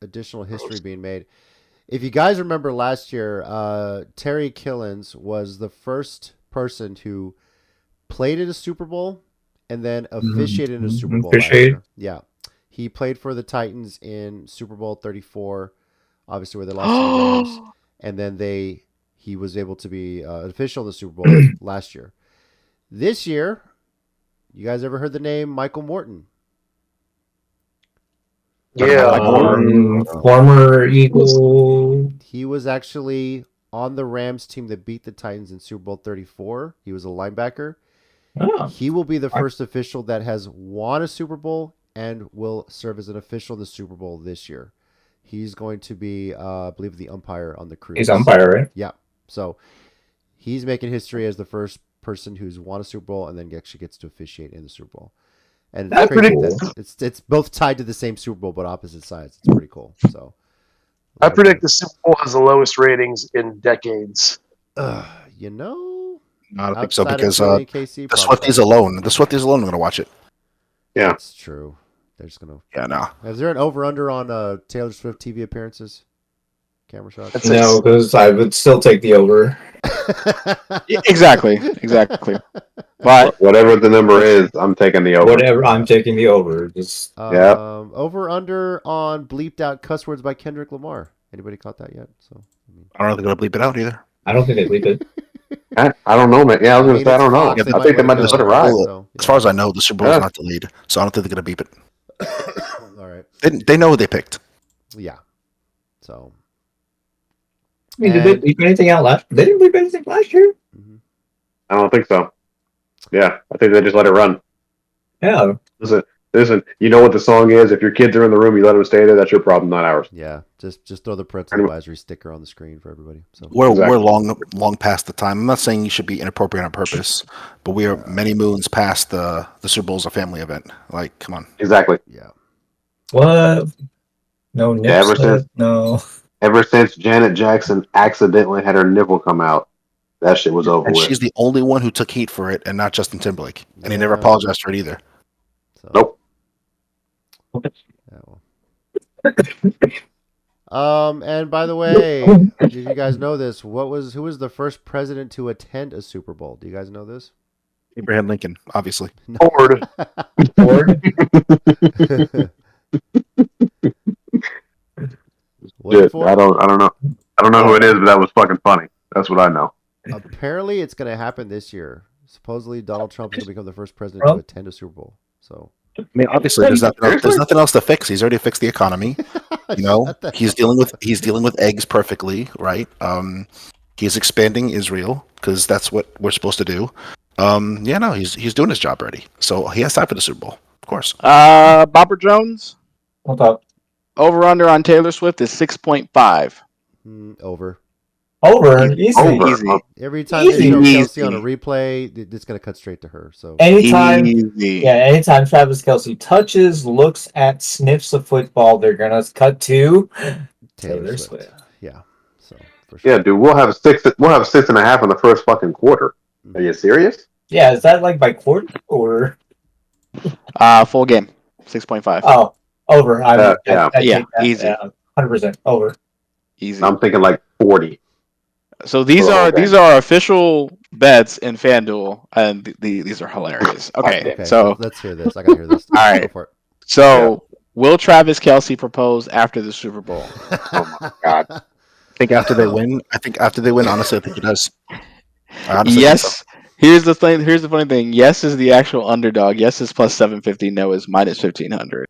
additional history being made. If you guys remember last year, Terry Killens was the first person who played at a Super Bowl and then officiated in a Super Bowl last year. Yeah. He played for the Titans in Super Bowl 34, obviously where they lost to the Rams, and then he was able to be an official in the Super Bowl last year. This year, you guys ever heard the name Michael Morton? Yeah. Former Eagle. He was actually on the Rams team that beat the Titans in Super Bowl 34. He was a linebacker. Oh. He will be the first official that has won a Super Bowl and will serve as an official in the Super Bowl this year. He's going to be, I believe, the umpire on the cruise. He's umpire, right? Yeah. So he's making history as the first person who's won a Super Bowl and then actually gets to officiate in the Super Bowl. And it's That's crazy pretty that it's both tied to the same Super Bowl but opposite sides. It's pretty cool. So I predict the Super Bowl has the lowest ratings in decades. You know, I don't think so outside of because Philly and KC, the probably. Swifties alone are going to watch it. Yeah. That's true. They're just gonna. Yeah, no. Is there an over/under on Taylor Swift TV appearances? Camera shots. That's No, because I would still take the over. Exactly. But Whatever the number is, I'm taking the over. Whatever, I'm taking the over. Just Yep. Over/under on bleeped out cuss words by Kendrick Lamar. Anybody caught that yet? So I don't know if they're going to bleep it out either. I don't think they bleep it. I don't know, man. Yeah, I was going to say I don't know. Fox, I think they might just let it ride. So, As far as I know, the Super Bowl is not delayed, so I don't think they're going to beep it. All right. They know who they picked. Yeah. So. I mean, did they bleep anything out last? They didn't bleep anything last year. I don't think so. Yeah, I think they just let it run. Yeah. Listen. You know what the song is? If your kids are in the room, you let them stay there. That's your problem, not ours. Yeah. Just throw the parental advisory sticker on the screen for everybody. So We're Exactly. long past the time. I'm not saying you should be inappropriate on purpose, but we are many moons past the Super Bowl's a family event. Like, come on. Exactly. Yeah. What? No nip ever slip? since- No. Ever since Janet Jackson accidentally had her nipple come out, that shit was over And with. she's the only one who took heat for it, and not Justin Timberlake. And he never Yeah. apologized for it either. So, Nope. Yeah, well. And by the way, did you guys know this? Who was the first president to attend a Super Bowl? Do you guys know this? Abraham Lincoln, obviously. Ford. Ford? Was it Shit, for? I don't know. I don't know who it is, but that was fucking funny. That's what I know. Apparently, it's going to happen this year. Supposedly, Donald Trump is going to become the first president Trump? to attend a Super Bowl. So, I mean, obviously, there's nothing else to fix. He's already fixed the economy. You know, Shut the he's dealing with eggs perfectly, right? He's expanding Israel because that's what we're supposed to do. Yeah, no, he's doing his job already, so he has time for the Super Bowl, of course. Bopper Jones. Hold up. Over under on Taylor Swift is 6.5. Over. Over. Easy. Easy. Over. Easy. Every time they show Easy. Kelsey on a replay, it's going to cut straight to her. So Anytime. Easy. Yeah, anytime Travis Kelsey touches, looks at, sniffs a football, they're gonna cut to Taylor Swift. Yeah. So for sure. Yeah, dude, we'll have 6.5 in the first fucking quarter. Are you serious? Yeah, is that like by quarter or Full game. 6.5. oh over? I Yeah. take that. Easy. 100% over. Easy. I'm thinking like 40. So these For the whole are game. these are official bets in FanDuel, and these are hilarious. Okay, Okay. so let's hear this. I got to hear this. All right. Go for it. so will Travis Kelsey propose after the Super Bowl? Oh my god. I think after they win, honestly, I think he does. I honestly think so. Yes. Here's the thing. Here's the funny thing. Yes is the actual underdog. Yes is plus 750. No is minus 1500.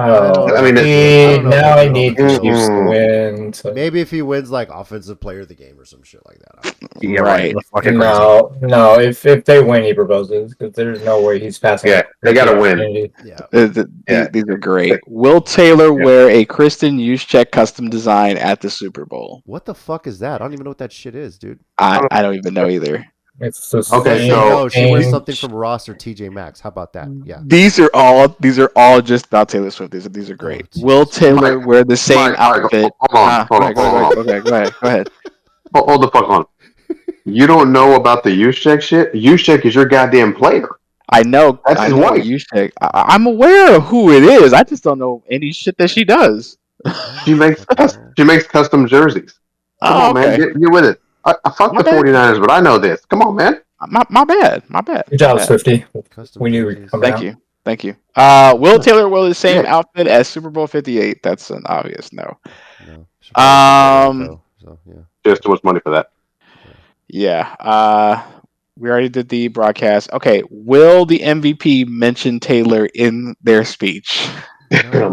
Oh, I mean, now I about need the the field. Chiefs to win. Maybe if he wins like offensive player of the game or some shit like that. Yeah, Right. That's fucking crazy. No. If they win, he proposes because there's no way he's passing. Yeah, they gotta win. opportunity. Yeah. Yeah. These are great. Will Taylor Yeah. wear a Kristen Juszczyk custom design at the Super Bowl? What the fuck is that? I don't even know what that shit is, dude. I don't even know either. It's the Okay, same so- No, she wears thing. something from Ross or TJ Maxx. How about that? Yeah. These are all just about Taylor Swift. These are great. Oh, Will jeez. Taylor Mike, wear the same Mike, outfit? hold on, hold on, Go ahead. Hold the fuck on. You don't know about the Juszczyk shit? Juszczyk is your goddamn player. I know. That's I his know wife. Juszczyk. I'm aware of who it is. I just don't know any shit that she does. She makes custom jerseys. Come Oh, on, man, okay. get with it. I fuck My the bad. 49ers, but I know this. Come on, man. My bad. My bad. Good job, My bad. Swifty. Custom We knew we'd jerseys. come Thank out. you. Thank you. Will Taylor wear the same Yeah. outfit as Super Bowl 58? That's an obvious no. No. She probably doesn't, though, so yeah. There's too much money for that. Yeah. We already did the broadcast. Okay. Will the MVP mention Taylor in their speech? No.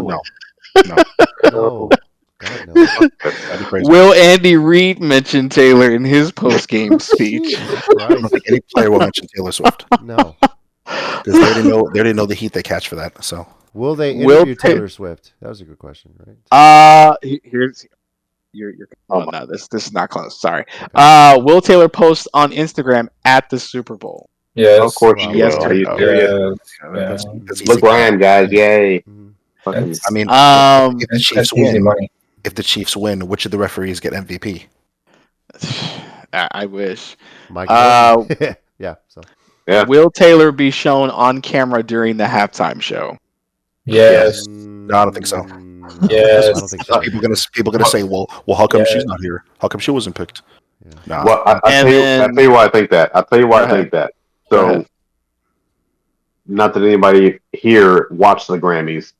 No. No. God, no. That'd be crazy. Will Andy Reid mention Taylor in his post-game speech? Jesus I don't Christ. think any player will mention Taylor Swift No. because they already know the heat they catch for that. So Will they Will interview Ta- Taylor Swift? That was a good question, right? Here's you're oh no, this is not close. Sorry. Will Taylor post on Instagram at the Super Bowl? Yes. Of course Wow. you Yes will. or Are you no? serious? Yeah. that's easy. Look Ryan, guys. Yay. Mhm. Fucking, That's- I mean, if the That's Chiefs easy win, money. which of the referees get MVP? I wish. Mike. Uh, yeah. So Yeah. Will Taylor be shown on camera during the halftime show? Yes. No, I don't think so. No, Yes. I don't think so. People gonna say, well, how come she's not here? How come she wasn't picked? Yeah. Nah, well, I'll And then- tell you why I think that. I'll tell you why Go I ahead. think that. Go So, ahead. not that anybody here watched the Grammys,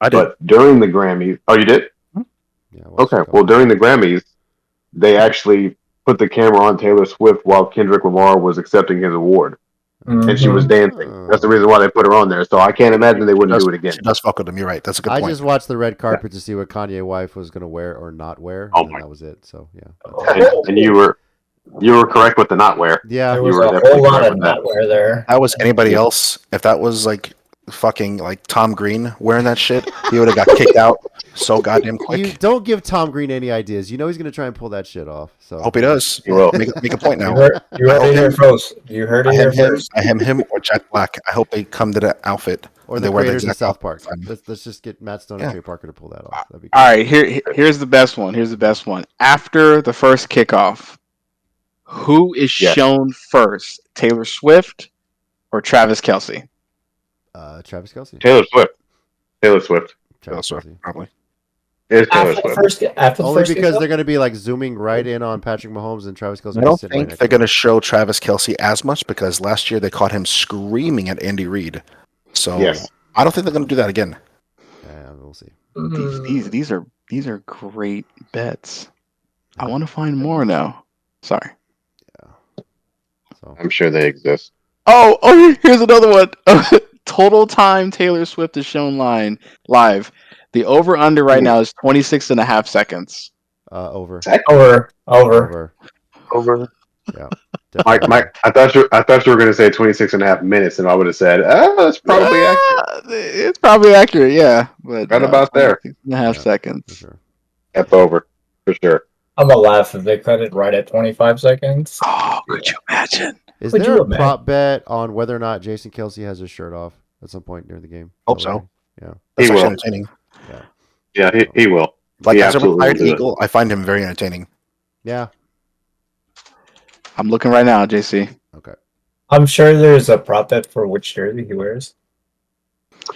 I did. but during the Grammys, oh, you did? Yeah, I watched Okay. a couple. Well, during the Grammys, they actually put the camera on Taylor Swift while Kendrick Lamar was accepting his award, and she was Mhm. dancing. That's the reason why they put her on there. So I can't imagine they wouldn't do it again. She does fuck with him. You're right. That's a good I point. just watched the red carpet to see what Kanye wife was going to wear or not wear. Oh and my- that was it. So yeah. And you were correct with the not wear. Yeah. There you was were a definitely whole lot correct of with that. nutwear there. If that was anybody else, if that was like fucking like Tom Green wearing that shit, he would have got kicked out so goddamn quick. You don't give Tom Green any ideas. You know he's going to try and pull that shit off. So Hope he does. You will. Make a point You now. heard it here first. You heard it here first. I am him or Jack Black. I hope they come to the outfit or and the they wear the creators of exact South outfit. Park. Fine. Let's just get Matt Stone Yeah. and Trey Parker to pull that off. That'd be All right, here's the best one. Here's the best one. After the first kickoff, who is Yes. shown first? Taylor Swift or Travis Kelsey? Travis Kelsey. Taylor Swift. Taylor Swift. Travis Swift, Kelsey. probably. It's Taylor After the Swift. first, Only because kickoff? they're going to be like zooming right in on Patrick Mahomes and Travis Kelsey. I don't sitting right think next they're to going him. to show Travis Kelsey as much because last year they caught him screaming at Andy Reid. So Yes. I don't think they're going to do that again. Yeah, we'll see. These are great bets. I want to find more now. Sorry. So I'm sure they exist. Oh, here's another one. Total time Taylor Swift is shown live. The over under right now is 26 and a half seconds. over. Over. Over. Over. Mike, I thought you were going to say 26 and a half minutes, and I would have said, that's probably accurate. It's probably accurate, yeah. But Right about there. 26.5 for seconds. sure. That's over for sure. I'm gonna laugh if they cut it right at 25 seconds. Oh, could you imagine? Is Would there you a imagine? prop bet on whether or not Jason Kelsey has his shirt off at some point during the game? Hope so. Yeah. That's He actually will. entertaining. Yeah, he will. Like He as a absolutely retired will do it. Eagle, I find him very entertaining. Yeah. I'm looking right now, JC. Okay. I'm sure there's a prop bet for which jersey he wears. He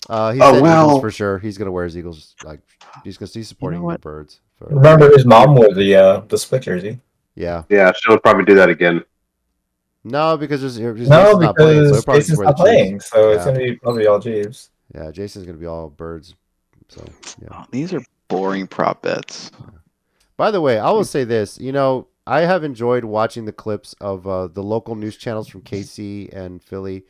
Oh, said well. Eagles for sure. He's gonna wear his Eagles. Like he's supporting the what? Birds. So, Remember, his mom wore the split jersey. yeah. Yeah, she'll probably do that again. No, because Jason's No, not playing, so he'll because probably just Jason's wear the not playing, Chiefs. so it's Yeah. gonna be probably all Chiefs. Yeah, Jason's gonna be all Birds. So yeah. Oh, these are boring prop bets. By the way, I will say this. I have enjoyed watching the clips of the local news channels from KC and Philly,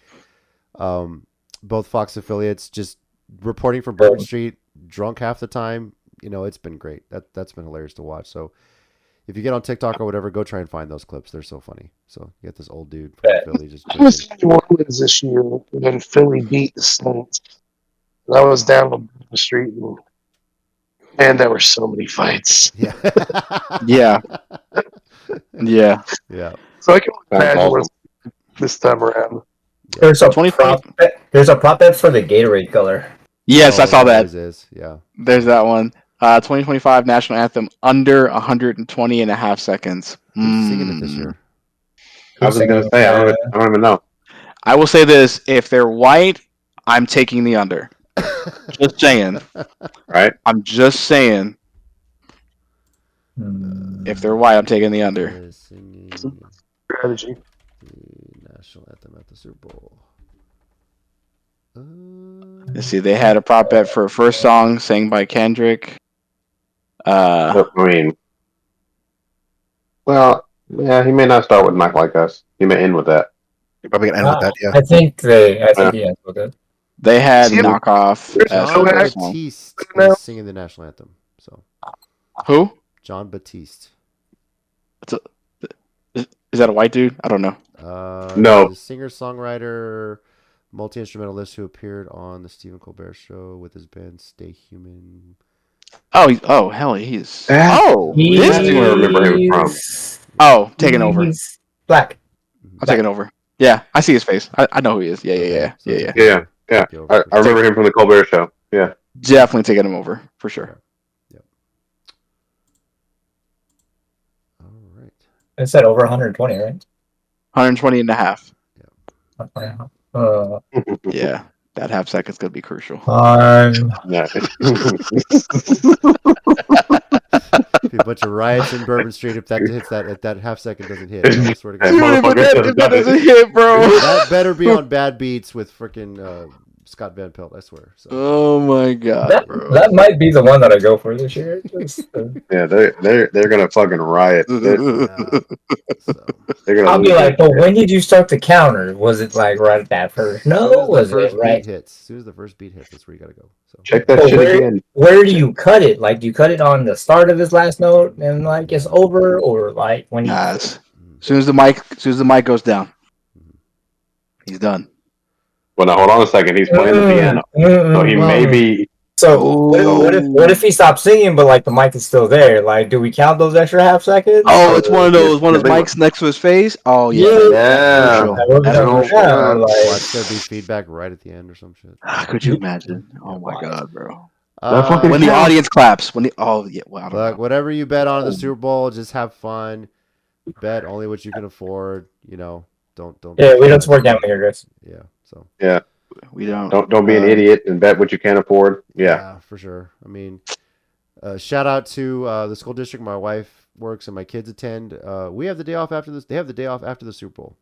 both Fox affiliates, just reporting from Bourbon Street, drunk half the time. It's been great. That's been hilarious to watch. So if you get on TikTok or whatever, go try and find those clips. They're so funny. So you get this old dude from Philly just I was drinking. in New Orleans this year when Philly beat the Saints. And I was down on the street, and there were so many fights. Yeah. Yeah. Yeah. Yeah. So I can Sounds imagine awesome. what's this time around. There's a 2020 prop bet. There's a prop bet for the Gatorade color. Yes, I Oh, saw there that. always is. Yeah. There's that one. 2025 national anthem under 120 and a half seconds. Who's singing it this year? I was going to say, I don't even know. I will say this: if they're white, I'm taking the under. Just saying. Right? I'm just saying. If they're white, I'm taking the under. Is singing Strategy. the national anthem at the Super Bowl. Let's see, they had a prop bet for a first song sang by Kendrick. I mean, well, yeah, he may not start with Mike Like Us. He may end with that. You're probably gonna end with that, yeah. I think he ends with it. They had See, knockoff there's as John the first song. Batiste No. is singing the national anthem. So Who? John Batiste. Is that a white dude? I don't know. No. He's a singer-songwriter, multi-instrumentalist who appeared on the Stephen Colbert Show with his band Stay Human. Oh, hell, he's. Ah, Oh, That's this where I dude. remember him from. Oh, taking over. He's black. I'm taking over. Yeah, I see his face. I know who he is. Yeah. So Yeah. Yeah. take you over I for sure. remember him from the Colbert Show. Yeah. Definitely taking him over for sure. All right. It said over 120, right? 120 and a half. Uh, Yeah, that half second's gonna be crucial. Yeah. Be a bunch of riots in Bourbon Street if that hits that if that half second doesn't hit. I swear to That God. motherfucker If that doesn't hit, bro. That better be on Bad Beats with freaking Scott Van Pelt, I swear. So. Oh my god, that, bro. that might be the one that I go for this year. Yeah, they're gonna fucking riot. They're gonna I'll be lose like, their well, when did you start to counter? Was it like right at that first? No, was the first it right? beat hits? As soon as the first beat hits, that's where you gotta go. So. Check that Well, shit again. Where do you cut it? Like, do you cut it on the start of his last note and like it's over, or like when you? Guys, as soon as the mic goes down, he's done. Well, now hold on a second. He's playing the piano, so he may be. So what if he stops singing, but like the mic is still there? Like, do we count those extra half seconds? Oh, it's one of those. One of Yeah, his mics next to his face. Oh yeah. Yeah. Like, we're gonna- Oh, yeah, Watch there be feedback right at the end or some shit. Could you imagine? Oh my god, bro. fucking- When the audience claps. When the well, I don't Look, know. whatever you bet on in the Super Bowl, just have fun. Bet only what you can afford. Don't. Yeah, we don't support gambling here, guys. Yeah. So. Yeah. We don't. Don't be an idiot and bet what you can't afford. Yeah. For sure. I mean, shout out to the school district my wife works and my kids attend. We have the day off after this. They have the day off after the Super Bowl.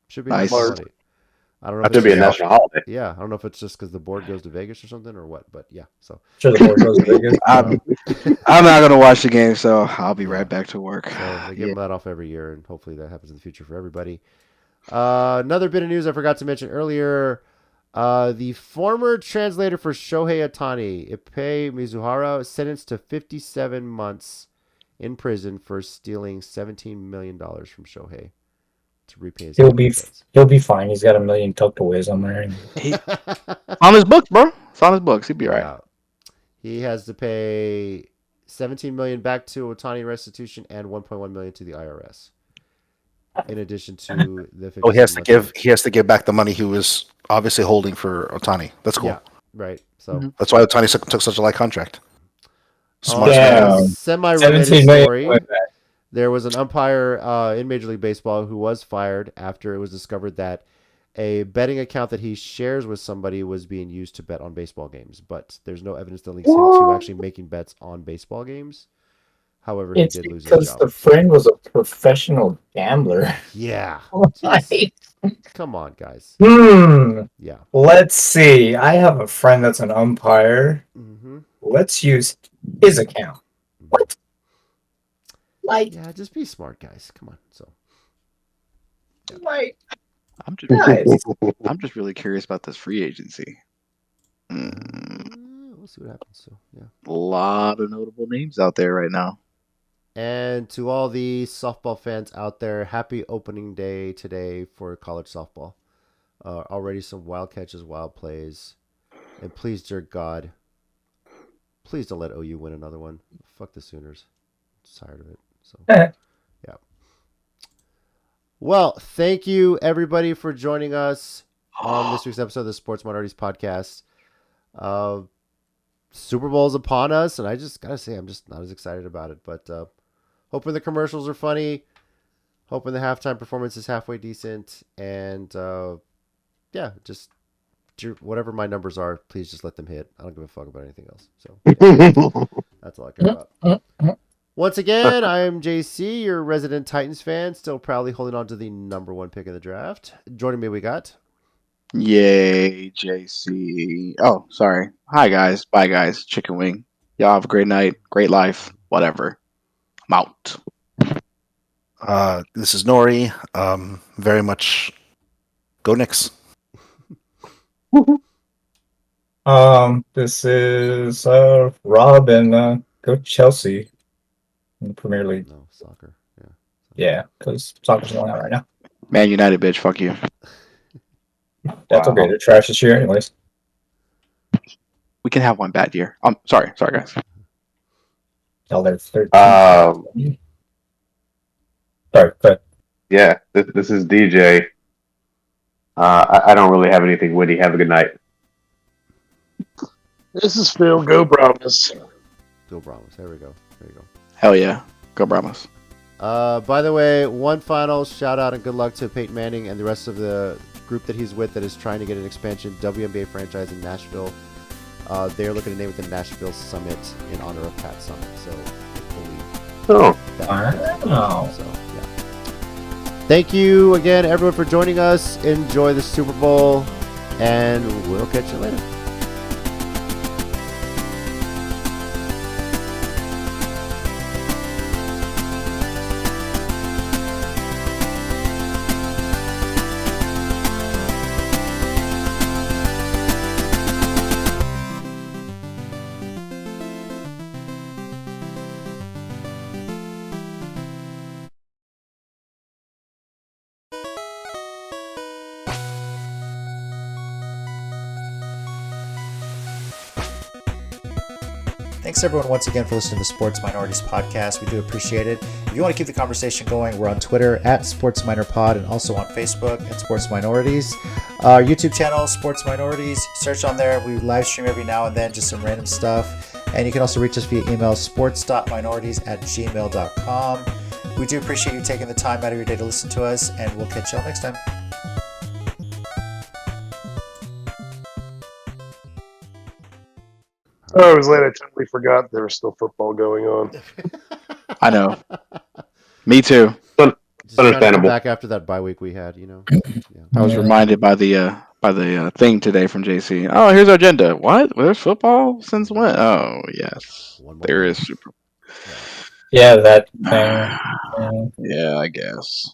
Should be a Nice. nice holiday. I don't know. That If should be a it's, national holiday. yeah, I don't know if it's just because the board goes to Vegas or something or what, but yeah. So. Sure, the board goes to Vegas. I'm not gonna watch the game, so I'll be right back to work. So they give them that off every year, and hopefully that happens in the future for everybody. Another bit of news I forgot to mention earlier. The former translator for Shohei Ohtani, Ippei Mizuhara, sentenced to 57 months in prison for stealing $17 million from Shohei. to repay his He'll gambling be debts. he'll be fine. He's got $1 million tucked away somewhere. On his books, bro. It's on his books. He'd be right. Yeah. He has to pay $17 million back to Otani restitution and $1.1 million to the IRS. In addition to the 50 Oh, he has to give back the money he was obviously holding for Otani. That's cool. Yeah, right. So Mhm. That's why Otani took such a light contract. Smart Yeah. man. Semi-related 17 million story. went back. There was an umpire in Major League Baseball who was fired after it was discovered that a betting account that he shares with somebody was being used to bet on baseball games. But there's no evidence that links him to actually making bets on baseball games. However, he It's did lose his because job. the friend was a professional gambler. Yeah. Like, Come on, guys. Yeah. let's see. I have a friend that's an umpire. Mm-hmm. Let's use his account. What? Like, Yeah, just be smart, guys. Come on. So like, I'm just, guys. I'm just really curious about this free agency. Mm, we'll see what happens. So yeah. a lot of notable names out there right now. And to all the softball fans out there, happy opening day today for college softball. Already some wild catches, wild plays. And please, dear God, please don't let OU win another one. Fuck the Sooners. I'm tired of it. So, yeah. Well, thank you, everybody, for joining us on this week's episode of the Sports Minorities Podcast. Super Bowl is upon us, and I just got to say, I'm just not as excited about it. But hoping the commercials are funny. Hoping the halftime performance is halfway decent. And, yeah, just whatever my numbers are, please just let them hit. I don't give a fuck about anything else. So, yeah, that's all I care about. Once again, I am JC, your resident Titans fan, still proudly holding on to the number 1 pick in the draft. Joining me, we got... Yay, JC. Oh, sorry. Hi, guys. Bye, guys. Chicken wing. Y'all have a great night, great life, whatever. I'm out. This is Nori. Very much go Knicks. This is Rob and go Chelsea in the Premier League. No, soccer. Yeah. Yeah, because soccer's going on right now. Man United, bitch. Fuck you. That's Wow. okay. They're trash this year, anyways. We can have one bad year. Sorry, guys. Tell they're 13. Sorry, but Yeah, this is DJ. I don't really have anything witty. Have a good night. This is Phil. Go Brahmas. Bill Brahms. There we go. There you go. Hell yeah. Go Brahmas. By the way, one final shout out and good luck to Peyton Manning and the rest of the group that he's with that is trying to get an expansion WNBA franchise in Nashville. They're looking to name it the Nashville Summit in honor of Pat Summit. So hopefully Oh, wow. So yeah. Thank you again, everyone, for joining us. Enjoy the Super Bowl, and we'll catch you later. Thanks everyone once again for listening to the Sports Minorities Podcast. We do appreciate it. If you want to keep the conversation going, we're on Twitter at Sports Minor Pod and also on Facebook at Sports Minorities. Our YouTube channel, Sports Minorities, search on there. We live stream every now and then, just some random stuff. And you can also reach us via email, sports.minorities@gmail.com. We do appreciate you taking the time out of your day to listen to us, and we'll catch y'all next time. Oh, I was late. I totally forgot there was still football going on. I know. Me too. Just trying to come Understandable. back after that bye week we had, you know. Yeah. I was reminded by the thing today from JC. Oh, here's our agenda. What? There's football since when? Oh, yes. One more There game. is Super. Yeah, that thing. Yeah, I guess.